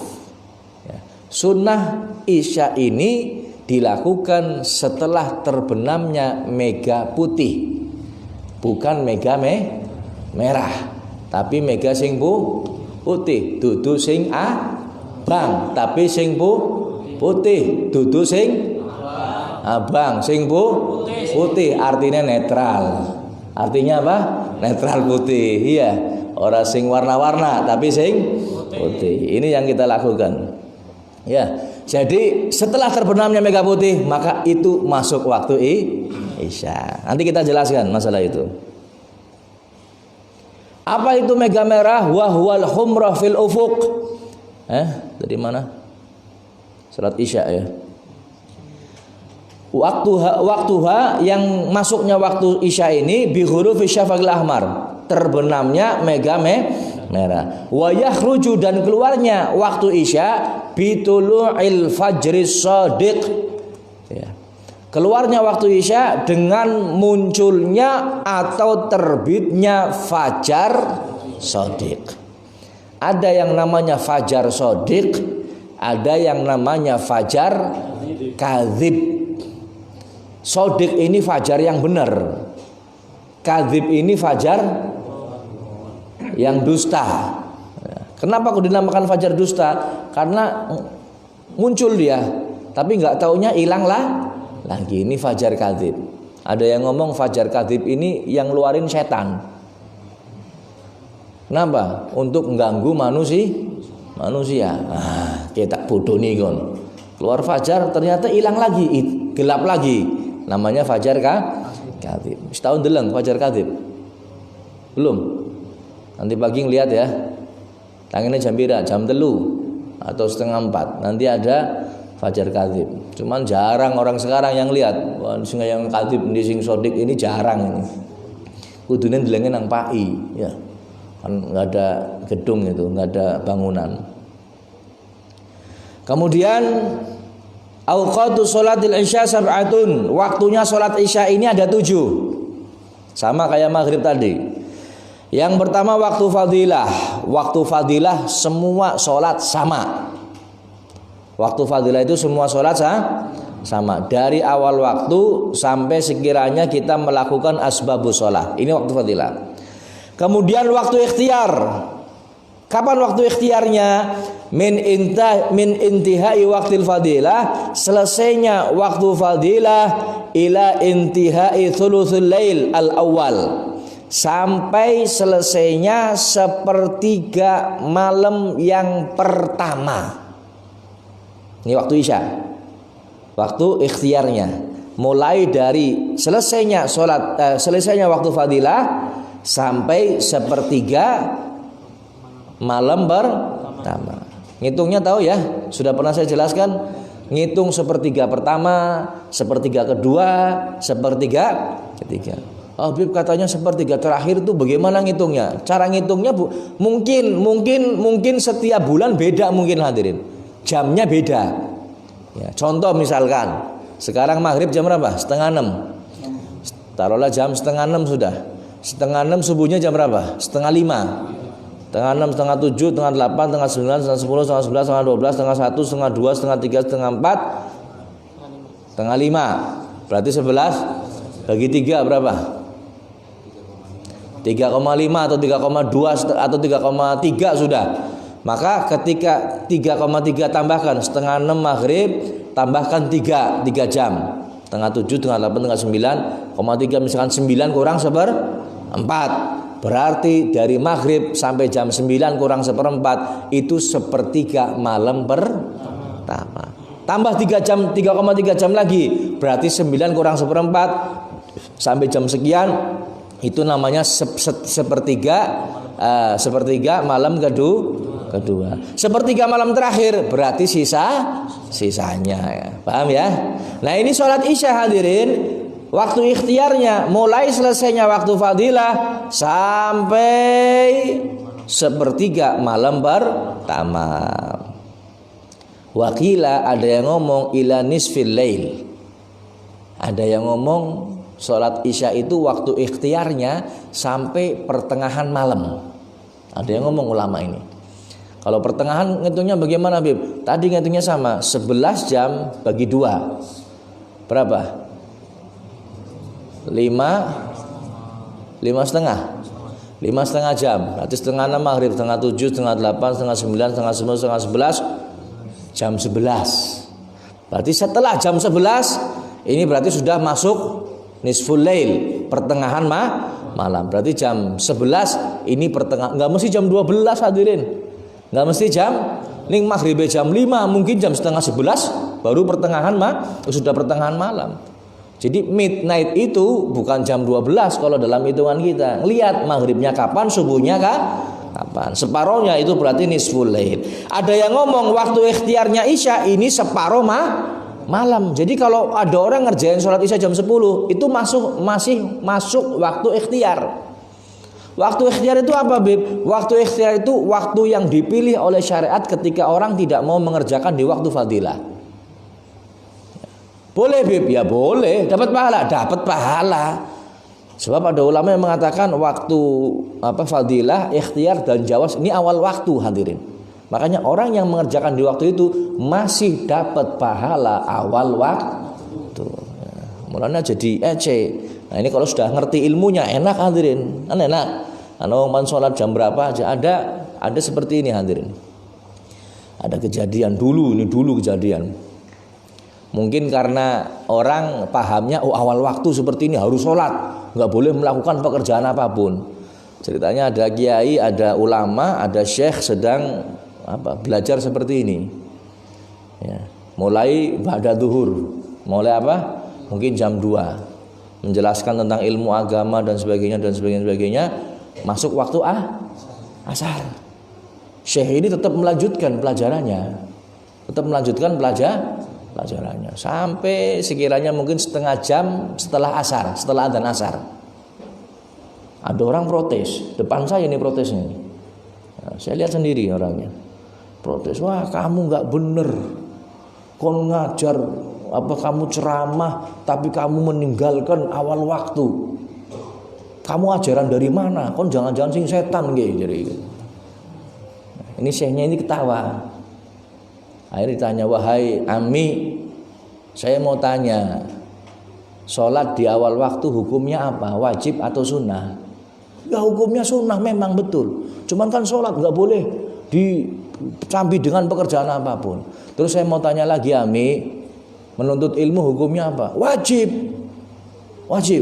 ya. Sunnah isya ini dilakukan setelah terbenamnya mega putih, bukan mega merah, tapi mega sing putih, dudu sing abang, tapi sing putih, dudu sing abang, sing putih, artinya netral. Artinya apa? Netral putih. Iya, ora sing warna-warna tapi sing putih. Ini yang kita lakukan. Ya, jadi setelah terbenamnya mega putih maka itu masuk waktu isya. Nanti kita jelaskan masalah itu. Apa itu mega merah? Wa huwal humrah fil ufuq. Dari mana? Salat isya ya. Waktuha yang masuknya waktu isya ini bi hurufi syafaqil ahmar, terbenamnya mega merah. Wa yakhruju, dan keluarnya waktu isya bi tulu'il fajris shadiq, ya. Keluarnya waktu isya dengan munculnya atau terbitnya fajar shadiq. Ada yang namanya fajar shadiq, ada yang namanya fajar kadzib. Shadiq ini fajar yang benar, kadzib ini fajar yang dusta. Kenapa kok dinamakan fajar dusta? Karena muncul dia, tapi nggak taunya hilang lagi. Ini fajar kadzib. Ada yang ngomong fajar kadzib ini yang ngeluarin setan. Kenapa? Untuk mengganggu manusia. Kita bodoh nih kon. Keluar fajar ternyata hilang lagi, gelap lagi. Namanya fajar kadzib. Setahun deleng fajar kadzib. Belum. Nanti pagi ngeliat ya. Tangannya jam pira? Jam 3 atau setengah 4. Nanti ada fajar kadzib. Cuman jarang orang sekarang yang lihat. Wah, sing yang kadzib di sing sodik ini jarang ini. Kudune delenge nang pai, ya. kan nggak ada gedung itu, nggak ada bangunan. Kemudian auqatu sholatil isya sab'atun, waktunya sholat isya ini ada 7, sama kayak maghrib tadi. Yang pertama waktu fadilah. Waktu fadilah semua sholat sama. Waktu fadilah itu semua sholat sama, dari awal waktu sampai sekiranya kita melakukan asbabus sholat. Ini waktu fadilah. Kemudian waktu ikhtiar. Kapan waktu ikhtiarnya? Min intihai waktil fadilah, selesainya waktu fadilah, ila intihai thuluthul lail al awal, sampai selesainya sepertiga malam yang pertama. Ini waktu isya, waktu ikhtiarnya, mulai dari selesainya selesainya waktu fadilah sampai sepertiga malam pertama. Ngitungnya tahu ya, sudah pernah saya jelaskan. Ngitung sepertiga pertama, sepertiga kedua, sepertiga ketiga. Oh, Bib katanya sepertiga terakhir itu bagaimana ngitungnya? Cara ngitungnya mungkin setiap bulan beda, mungkin hadirin. Jamnya beda. Ya, contoh misalkan sekarang maghrib jam berapa? 5:30. Taruhlah jam 5:30 sudah. 5:30 subuhnya jam berapa? 5:30. 5:30, 6:30, 7, 8, 9, 10, 11, 12, 1, 2, 3, 4, 5. Berarti 11 bagi 3 berapa? 3,5 atau 3,2 atau 3,3 sudah. Maka ketika 3,3 tambahkan 5:30 maghrib, tambahkan 3 jam. 6:30, 7, 8, 9,3, misalkan 9 kurang 1/4. Berarti dari maghrib sampai jam 9 kurang 1/4 itu sepertiga malam pertama. Tambah 3,3 jam lagi, berarti 9 kurang 1/4 sampai jam sekian, itu namanya sepertiga malam kedua. Sepertiga malam terakhir berarti sisanya ya. Paham ya? Nah, ini sholat isya hadirin. Waktu ikhtiarnya mulai selesainya waktu fadilah sampai sepertiga malam pertama. Wakila, ada yang ngomong ila nisfil lail. Ada yang ngomong sholat isya itu waktu ikhtiarnya sampai pertengahan malam. Ada yang ngomong ulama ini. Kalau pertengahan ngitungnya bagaimana, Bib? Tadi ngitungnya sama, 11 jam bagi 2. Berapa? 5,5 jam. Berarti 5:30 maghrib, 6:30, 7:30, 8, 9:30, 10:30, 11 jam 11. Berarti setelah jam 11 ini berarti sudah masuk nisful lail, pertengahan malam. Berarti jam 11 ini pertengahan. Enggak mesti jam 12 hadirin. Enggak mesti jam, ini maghrib jam 5, mungkin jam setengah 11 baru pertengahan sudah pertengahan malam. Jadi midnight itu bukan jam 12 kalau dalam hitungan kita. Lihat maghribnya kapan, subuhnya kapan. Separohnya itu berarti nisful lail. Ada yang ngomong waktu ikhtiarnya isya ini separoh malam. Jadi kalau ada orang ngerjain sholat isya jam 10, itu masih masuk waktu ikhtiar. Waktu ikhtiar itu apa, Bib? Waktu ikhtiar itu waktu yang dipilih oleh syariat ketika orang tidak mau mengerjakan di waktu fadilah. Boleh, Bib? Ya boleh. Dapat pahala. Sebab ada ulama yang mengatakan waktu fadilah, ikhtiar dan jawaz ini awal waktu hadirin. Makanya orang yang mengerjakan di waktu itu masih dapat pahala awal waktu. Mulanya jadi ece. Nah, ini kalau sudah ngerti ilmunya enak hadirin. Enak. Man sholat jam berapa aja ada seperti ini hadirin. Ada kejadian dulu kejadian. Mungkin karena orang pahamnya awal waktu seperti ini harus sholat, nggak boleh melakukan pekerjaan apapun. Ceritanya ada kiai, ada ulama, ada syekh sedang belajar seperti ini. Ya, mulai ba'da zuhur, mulai mungkin jam 2, menjelaskan tentang ilmu agama dan sebagainya, masuk waktu asar. Syekh ini tetap melanjutkan pelajarannya, sampai sekiranya mungkin setengah jam setelah adzan asar. Ada orang protes, depan saya ini protesnya. Nah, saya lihat sendiri orangnya. Protes, wah kamu nggak bener. Kon ngajar, apa kamu ceramah, tapi kamu meninggalkan awal waktu. Kamu ajaran dari mana? Kon jangan-jangan sing setan gitu. Ini syekhnya ini ketawa. Akhirnya ditanya, wahai Ami, saya mau tanya, sholat di awal waktu hukumnya apa? Wajib atau sunnah? Ya hukumnya sunnah memang betul. Cuman kan sholat nggak boleh dicambi dengan pekerjaan apapun. Terus saya mau tanya lagi, Ami, menuntut ilmu hukumnya apa? Wajib. Wajib.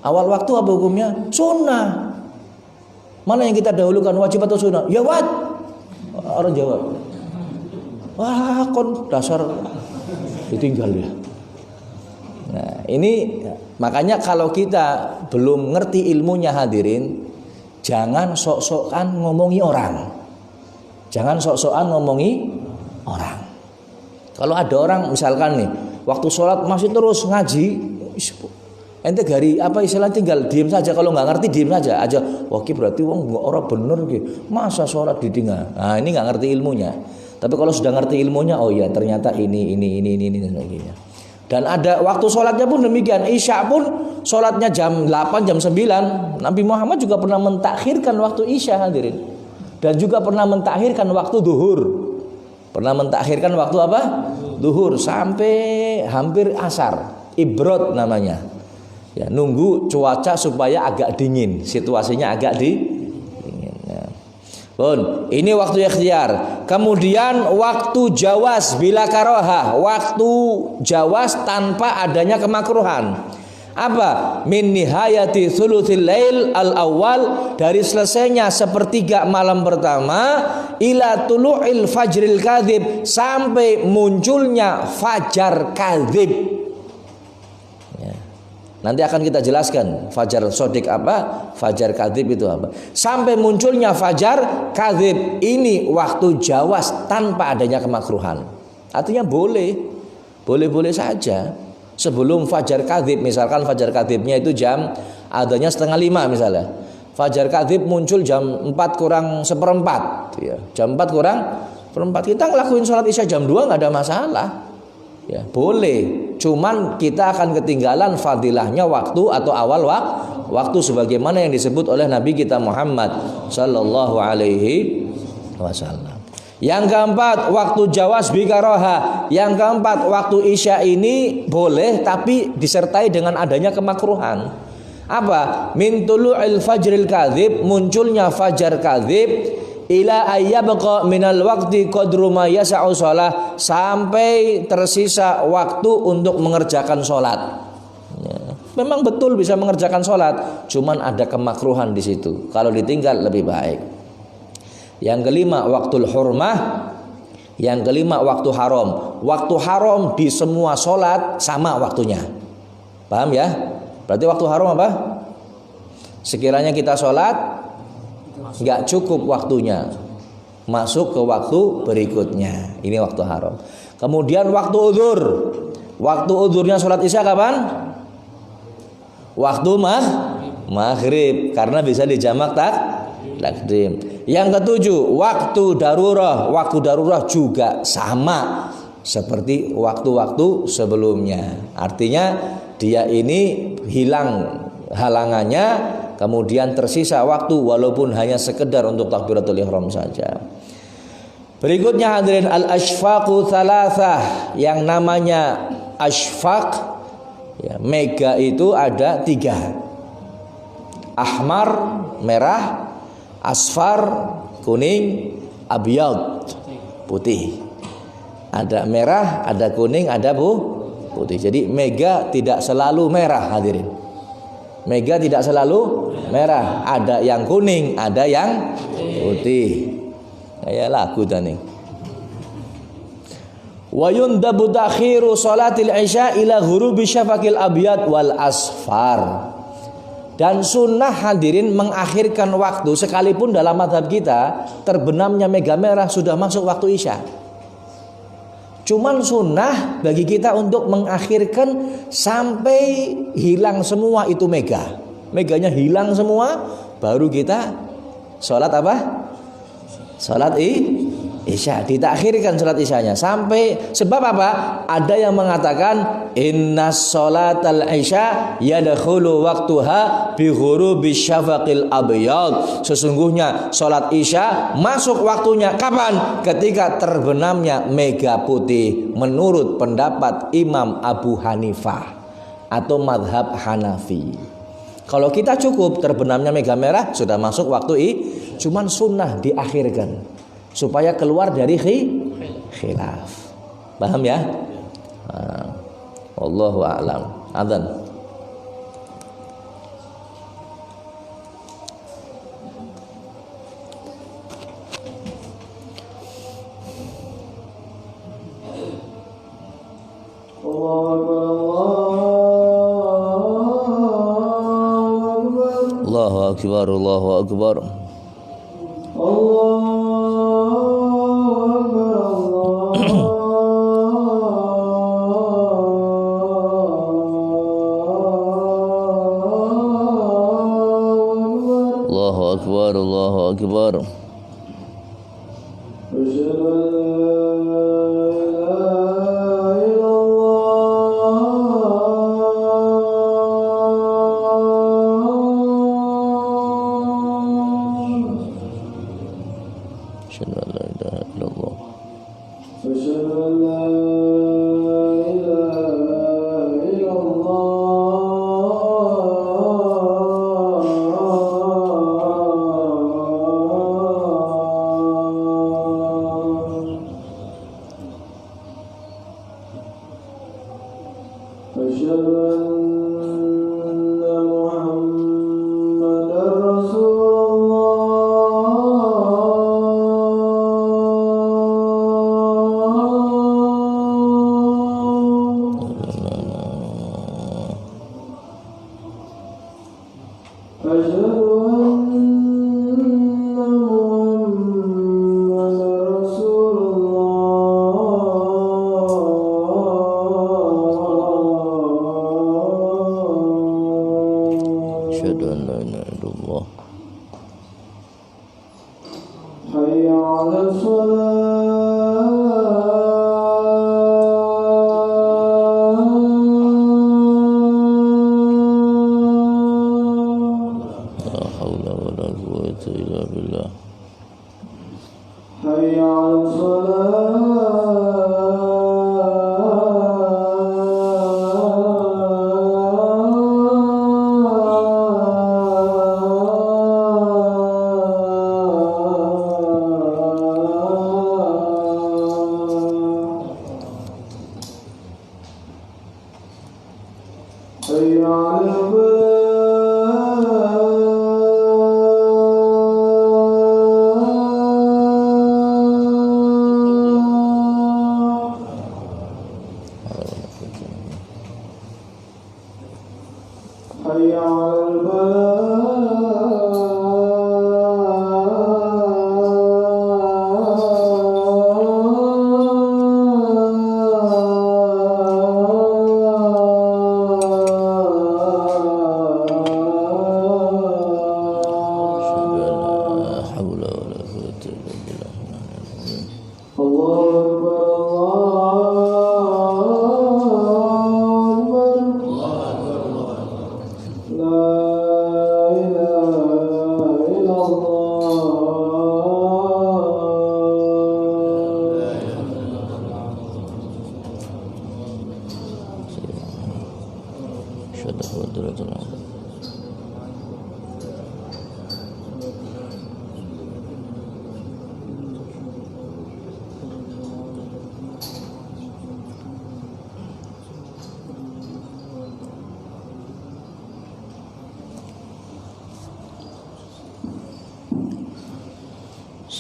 Awal waktu apa hukumnya? Sunnah. Mana yang kita dahulukan, wajib atau sunnah? Ya orang jawab. Wah, kon dasar ditinggal ya. Nah, ini makanya kalau kita belum ngerti ilmunya hadirin, jangan sok-sokan ngomongi orang. Jangan sok-sokan ngomongi orang. Kalau ada orang misalkan nih, waktu sholat masih terus ngaji, ente gari apa istilah tinggal diem saja, kalau nggak ngerti diem saja aja. Wah, berarti wong orang bener ki. Masa sholat ditinggal? Nah, ini nggak ngerti ilmunya. Tapi kalau sudah ngerti ilmunya, oh iya ternyata ini dan sebagainya. Dan ada waktu sholatnya pun demikian. Isya pun sholatnya jam 8, jam 9. Nabi Muhammad juga pernah mentakhirkan waktu Isya hadirin. Dan juga pernah mentakhirkan waktu duhur. Pernah mentakhirkan waktu apa? Duhur sampai hampir asar. Ibrod namanya. Ya, nunggu cuaca supaya agak dingin. Situasinya agak dingin. Ya. Pun, ini waktu ikhtiar. Kemudian waktu jawas bila karohah, waktu jawas tanpa adanya kemakruhan. Apa? Min nihayati thulutsil lail al-awwal, dari selesainya sepertiga malam pertama, ila tulu'il fajril kadzib, sampai munculnya fajar kadzib. Nanti akan kita jelaskan fajar sodik apa, fajar kadzib itu apa. Sampai munculnya fajar kadzib, ini waktu jawas tanpa adanya kemakruhan. Artinya boleh saja. Sebelum fajar kadzib, misalkan fajar kadzibnya itu jam adanya 4:30 misalnya. Fajar kadzib muncul jam 4 kurang seperempat, ya. Jam 4 kurang seperempat, kita ngelakuin sholat isya jam 2 nggak ada masalah. Ya, boleh. Cuman kita akan ketinggalan fadilahnya waktu atau awal waktu sebagaimana yang disebut oleh Nabi kita Muhammad sallallahu alaihi wasallam. Yang keempat, waktu jawas bikaroha. Yang keempat, waktu isya ini boleh tapi disertai dengan adanya kemakruhan. Apa? Min tulu'il fajril kadzib, munculnya fajar kadzib, ila ayyabqa minal waqti qadru ma yas'u shalah, sampai tersisa waktu untuk mengerjakan sholat. Ya, memang betul bisa mengerjakan sholat, cuman ada kemakruhan di situ. Kalau ditinggal lebih baik. Yang kelima, waktul hurmah. Yang kelima, waktu haram. Waktu haram di semua sholat sama waktunya. Paham ya? Berarti waktu haram apa? Sekiranya kita sholat nggak cukup waktunya, masuk ke waktu berikutnya. Ini waktu haram. Kemudian waktu udzur. Waktu udzurnya sholat isya kapan? Waktu maghrib, karena bisa dijamak takdim. Yang ketujuh, waktu darurah. Waktu darurah juga sama seperti waktu-waktu sebelumnya. Artinya dia ini hilang halangannya, kemudian tersisa waktu walaupun hanya sekedar untuk takbiratul ihram saja. Berikutnya hadirin, al-ashfaqu thalathah. Yang namanya ashfaq, ya, mega itu ada 3. Ahmar, merah. Asfar, kuning. Abyad, putih. Ada merah, ada kuning, ada putih. Jadi mega tidak selalu merah hadirin. Mega tidak selalu merah. Ada yang kuning, ada yang putih. Kayak lagu tadi. Wa yundabu takhiru salatil isya ila ghurubi syafaqil abyad wal asfar. Dan sunnah hadirin mengakhirkan waktu, sekalipun dalam mazhab kita terbenamnya mega merah sudah masuk waktu isya. Cuman sunnah bagi kita untuk mengakhirkan sampai hilang semua itu mega. meganya hilang semua, baru kita sholat apa? Sholat isya, ditakhirkan sholat isyanya sampai, sebab apa? Ada yang mengatakan innas sholatal isya yadkhulu waqtuha bi ghurubi syafaqil abyad. Sesungguhnya sholat isya masuk waktunya kapan? Ketika terbenamnya mega putih, menurut pendapat Imam Abu Hanifah atau madhab Hanafi. Kalau kita cukup terbenamnya mega merah sudah masuk waktu cuman sunnah diakhirkan supaya keluar dari khilaf. Paham ya? Wallahu a'lam. Adzan. Allahu akbar, Allahu akbar. Allahu akbar, Allahu akbar.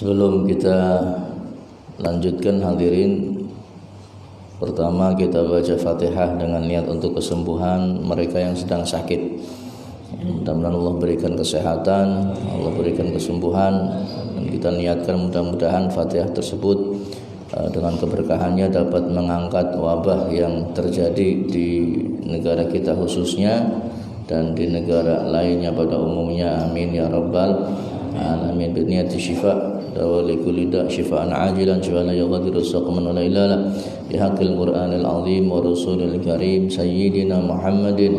Sebelum kita lanjutkan hadirin, pertama kita baca Fatihah dengan niat untuk kesembuhan mereka yang sedang sakit. Mudah-mudahan Allah berikan kesehatan, Allah berikan kesembuhan, dan kita niatkan mudah-mudahan Fatihah tersebut dengan keberkahannya dapat mengangkat wabah yang terjadi di negara kita khususnya, dan di negara lainnya pada umumnya. Amin ya rabbal alamin. Bi niyati syifa dawali kulli da syifaan ajilan syifaan yaghadiru saqman wa la ilaha bi haqqil qur'anil azim wa rasulil karim sayyidina Muhammadin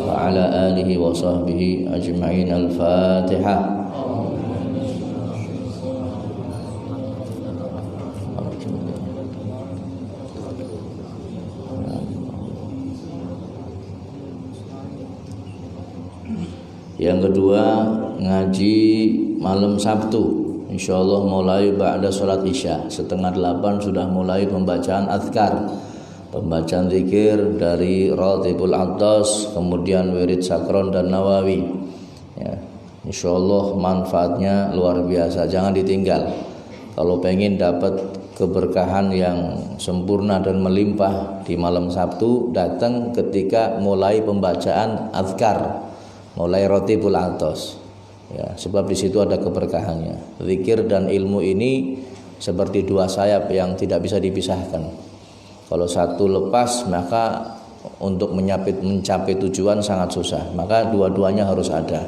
wa ala alihi wa sahbihi ajma'in. Al-Fatihah. Yang kedua, ngaji malam Sabtu, insyaallah mulai ba'da sholat isya. 7:30 sudah mulai pembacaan azkar, pembacaan zikir dari Ratibul Attas, kemudian wirid Sakron dan Nawawi ya. Insyaallah manfaatnya luar biasa, jangan ditinggal. Kalau pengen dapat keberkahan yang sempurna dan melimpah di malam Sabtu, datang ketika mulai pembacaan azkar, mulai Ratibul Attas ya, sebab di situ ada keberkahannya. Zikir dan ilmu ini seperti dua sayap yang tidak bisa dipisahkan. Kalau satu lepas maka untuk mencapai tujuan sangat susah, maka dua-duanya harus ada.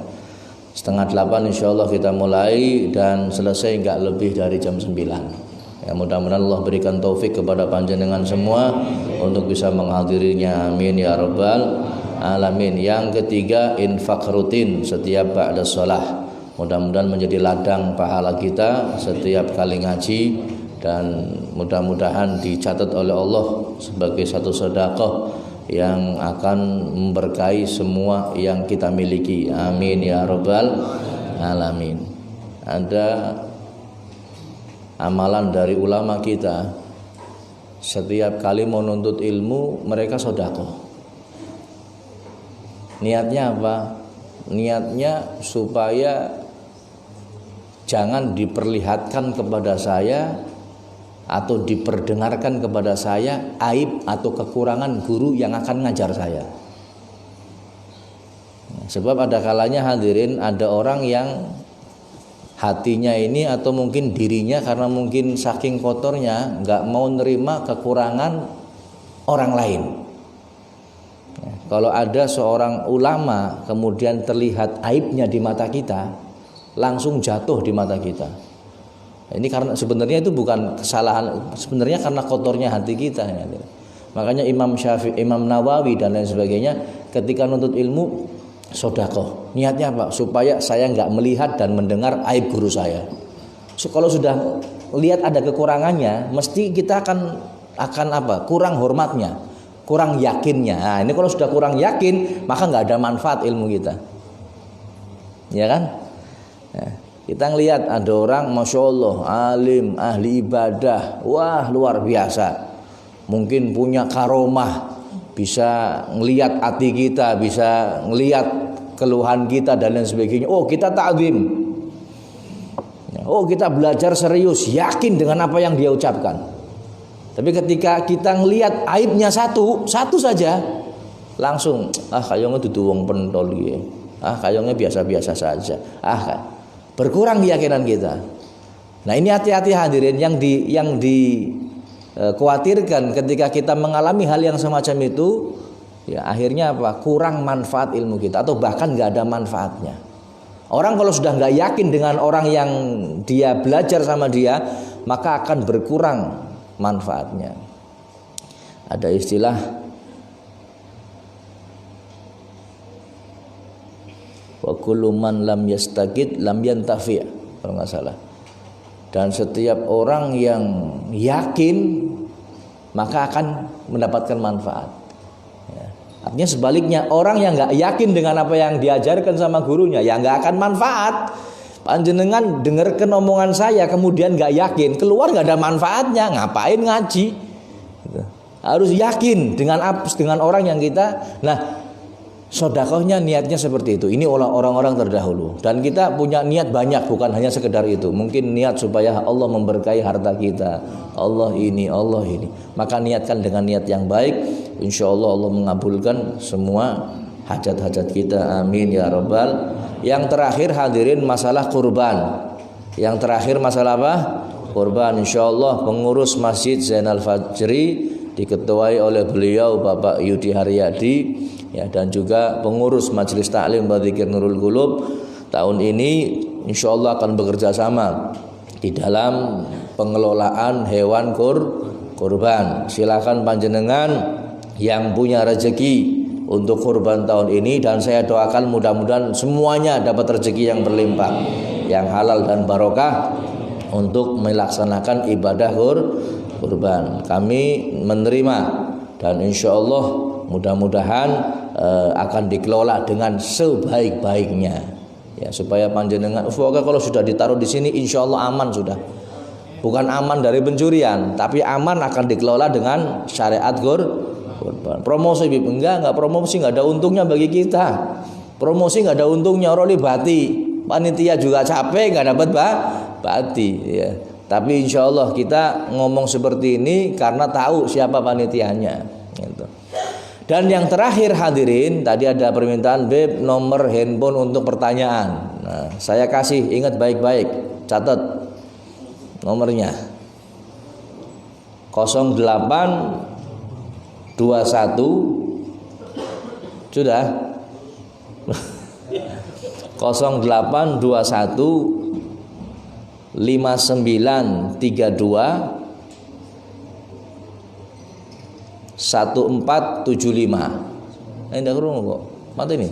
7:30 insyaallah kita mulai dan selesai enggak lebih dari jam 9 ya. Mudah-mudahan Allah berikan taufik kepada panjenengan semua untuk bisa menghadirinya. Amin ya rabbal alamin. Yang ketiga, infak rutin setiap ba'da shalah. Mudah-mudahan menjadi ladang pahala kita setiap kali ngaji, dan mudah-mudahan dicatat oleh Allah sebagai satu sedekah yang akan memberkahi semua yang kita miliki. Amin ya rabbal alamin. Ada amalan dari ulama kita, setiap kali menuntut ilmu mereka sedekah. Niatnya apa? Niatnya supaya jangan diperlihatkan kepada saya atau diperdengarkan kepada saya aib atau kekurangan guru yang akan ngajar saya. Sebab ada kalanya hadirin, ada orang yang hatinya ini atau mungkin dirinya karena mungkin saking kotornya nggak mau nerima kekurangan orang lain. Kalau ada seorang ulama kemudian terlihat aibnya di mata kita, langsung jatuh di mata kita. Ini karena sebenarnya itu bukan kesalahan, sebenarnya karena kotornya hati kita. Makanya Imam Syafi'i, Imam Nawawi dan lain sebagainya ketika nuntut ilmu sedekah. Niatnya apa? Supaya saya nggak melihat dan mendengar aib guru saya. Kalau sudah lihat ada kekurangannya, mesti kita akan apa? Kurang hormatnya, kurang yakinnya. Nah, ini kalau sudah kurang yakin, maka nggak ada manfaat ilmu kita, ya kan? Nah, kita ngelihat ada orang, masya Allah, alim, ahli ibadah, wah luar biasa, mungkin punya karomah, bisa ngelihat hati kita, bisa ngelihat keluhan kita dan lain sebagainya. Oh, kita ta'zim, oh kita belajar serius, yakin dengan apa yang dia ucapkan. Tapi ketika kita ngelihat aibnya satu saja, langsung kayaknya dudu wong pentol iki. Kayaknya biasa-biasa saja. Berkurang keyakinan kita. Nah, ini hati-hati hadirin yang dikhawatirkan ketika kita mengalami hal yang semacam itu, ya akhirnya apa? Kurang manfaat ilmu kita atau bahkan nggak ada manfaatnya. Orang kalau sudah nggak yakin dengan orang yang dia belajar sama dia, maka akan berkurang manfaatnya. Ada istilah wa kullu man lam yastaqid lam yantafi', kalau nggak salah. Dan setiap orang yang yakin maka akan mendapatkan manfaat. Ya. Artinya sebaliknya, orang yang nggak yakin dengan apa yang diajarkan sama gurunya, ya nggak akan manfaat. Panjenengan dengarkan omongan saya kemudian nggak yakin, keluar nggak ada manfaatnya, ngapain ngaji? Gitu. Harus yakin dengan orang yang kita. Nah, sedekahnya niatnya seperti itu. Ini orang-orang terdahulu. Dan kita punya niat banyak, bukan hanya sekedar itu. Mungkin niat supaya Allah memberkahi harta kita, Allah ini. Maka niatkan dengan niat yang baik, insya Allah Allah mengabulkan semua hajat-hajat kita. Amin ya rabbal. Yang terakhir hadirin, masalah kurban. Yang terakhir masalah apa? Kurban. Insya Allah pengurus Masjid Zainal Fajri diketuai oleh beliau Bapak Yudi Haryadi ya, dan juga pengurus Majelis Taklim wa Dzikir Nurul Qulub. Tahun ini insyaallah akan bekerja sama di dalam pengelolaan hewan kurban. Silakan panjenengan yang punya rezeki untuk kurban tahun ini, dan saya doakan mudah-mudahan semuanya dapat rezeki yang berlimpah, yang halal dan barokah untuk melaksanakan ibadah kurban. Kami menerima dan insya Allah mudah-mudahan akan dikelola dengan sebaik-baiknya ya, supaya panjenengan pokoknya kalau sudah ditaruh di sini insya Allah aman sudah. Bukan aman dari pencurian, tapi aman akan dikelola dengan syariat kurban. Promosi enggak promosi, enggak ada untungnya bagi kita. Promosi enggak ada untungnya, orang libati. Panitia juga capek enggak dapat bati ya. Tapi insya Allah kita ngomong seperti ini karena tahu siapa panitianya gitu. Dan yang terakhir hadirin, tadi ada permintaan Beb nomor handphone untuk pertanyaan. Nah, saya kasih, ingat baik-baik, catat nomornya 0821 sudah 0821 5932 1475. Ini enggak kerungu kok. Mati nih.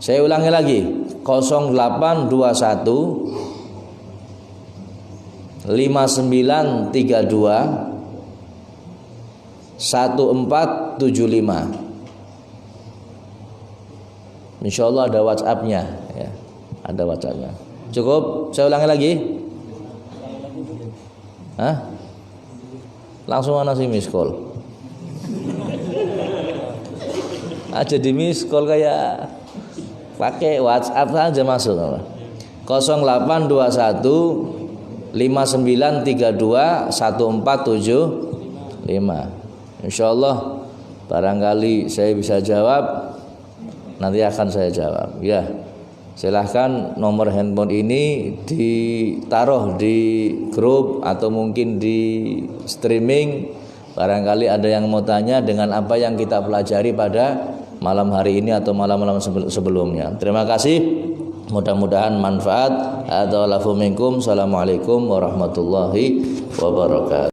Saya ulangi lagi. 0821 5932 1475. Insyaallah ada WhatsApp-nya ya. Ada WhatsApp-nya. Cukup? Saya ulangi lagi. Hah? Langsung ana si miss call. Aja di miss call kayak pakai WhatsApp saja masuk. 0821 5932 1475. Insyaallah barangkali saya bisa jawab, nanti akan saya jawab ya. Silahkan nomor handphone ini ditaruh di grup atau mungkin di streaming. Barangkali ada yang mau tanya dengan apa yang kita pelajari pada malam hari ini atau malam-malam sebelumnya. Terima kasih. Mudah-mudahan manfaat. Assalamualaikum warahmatullahi wabarakatuh.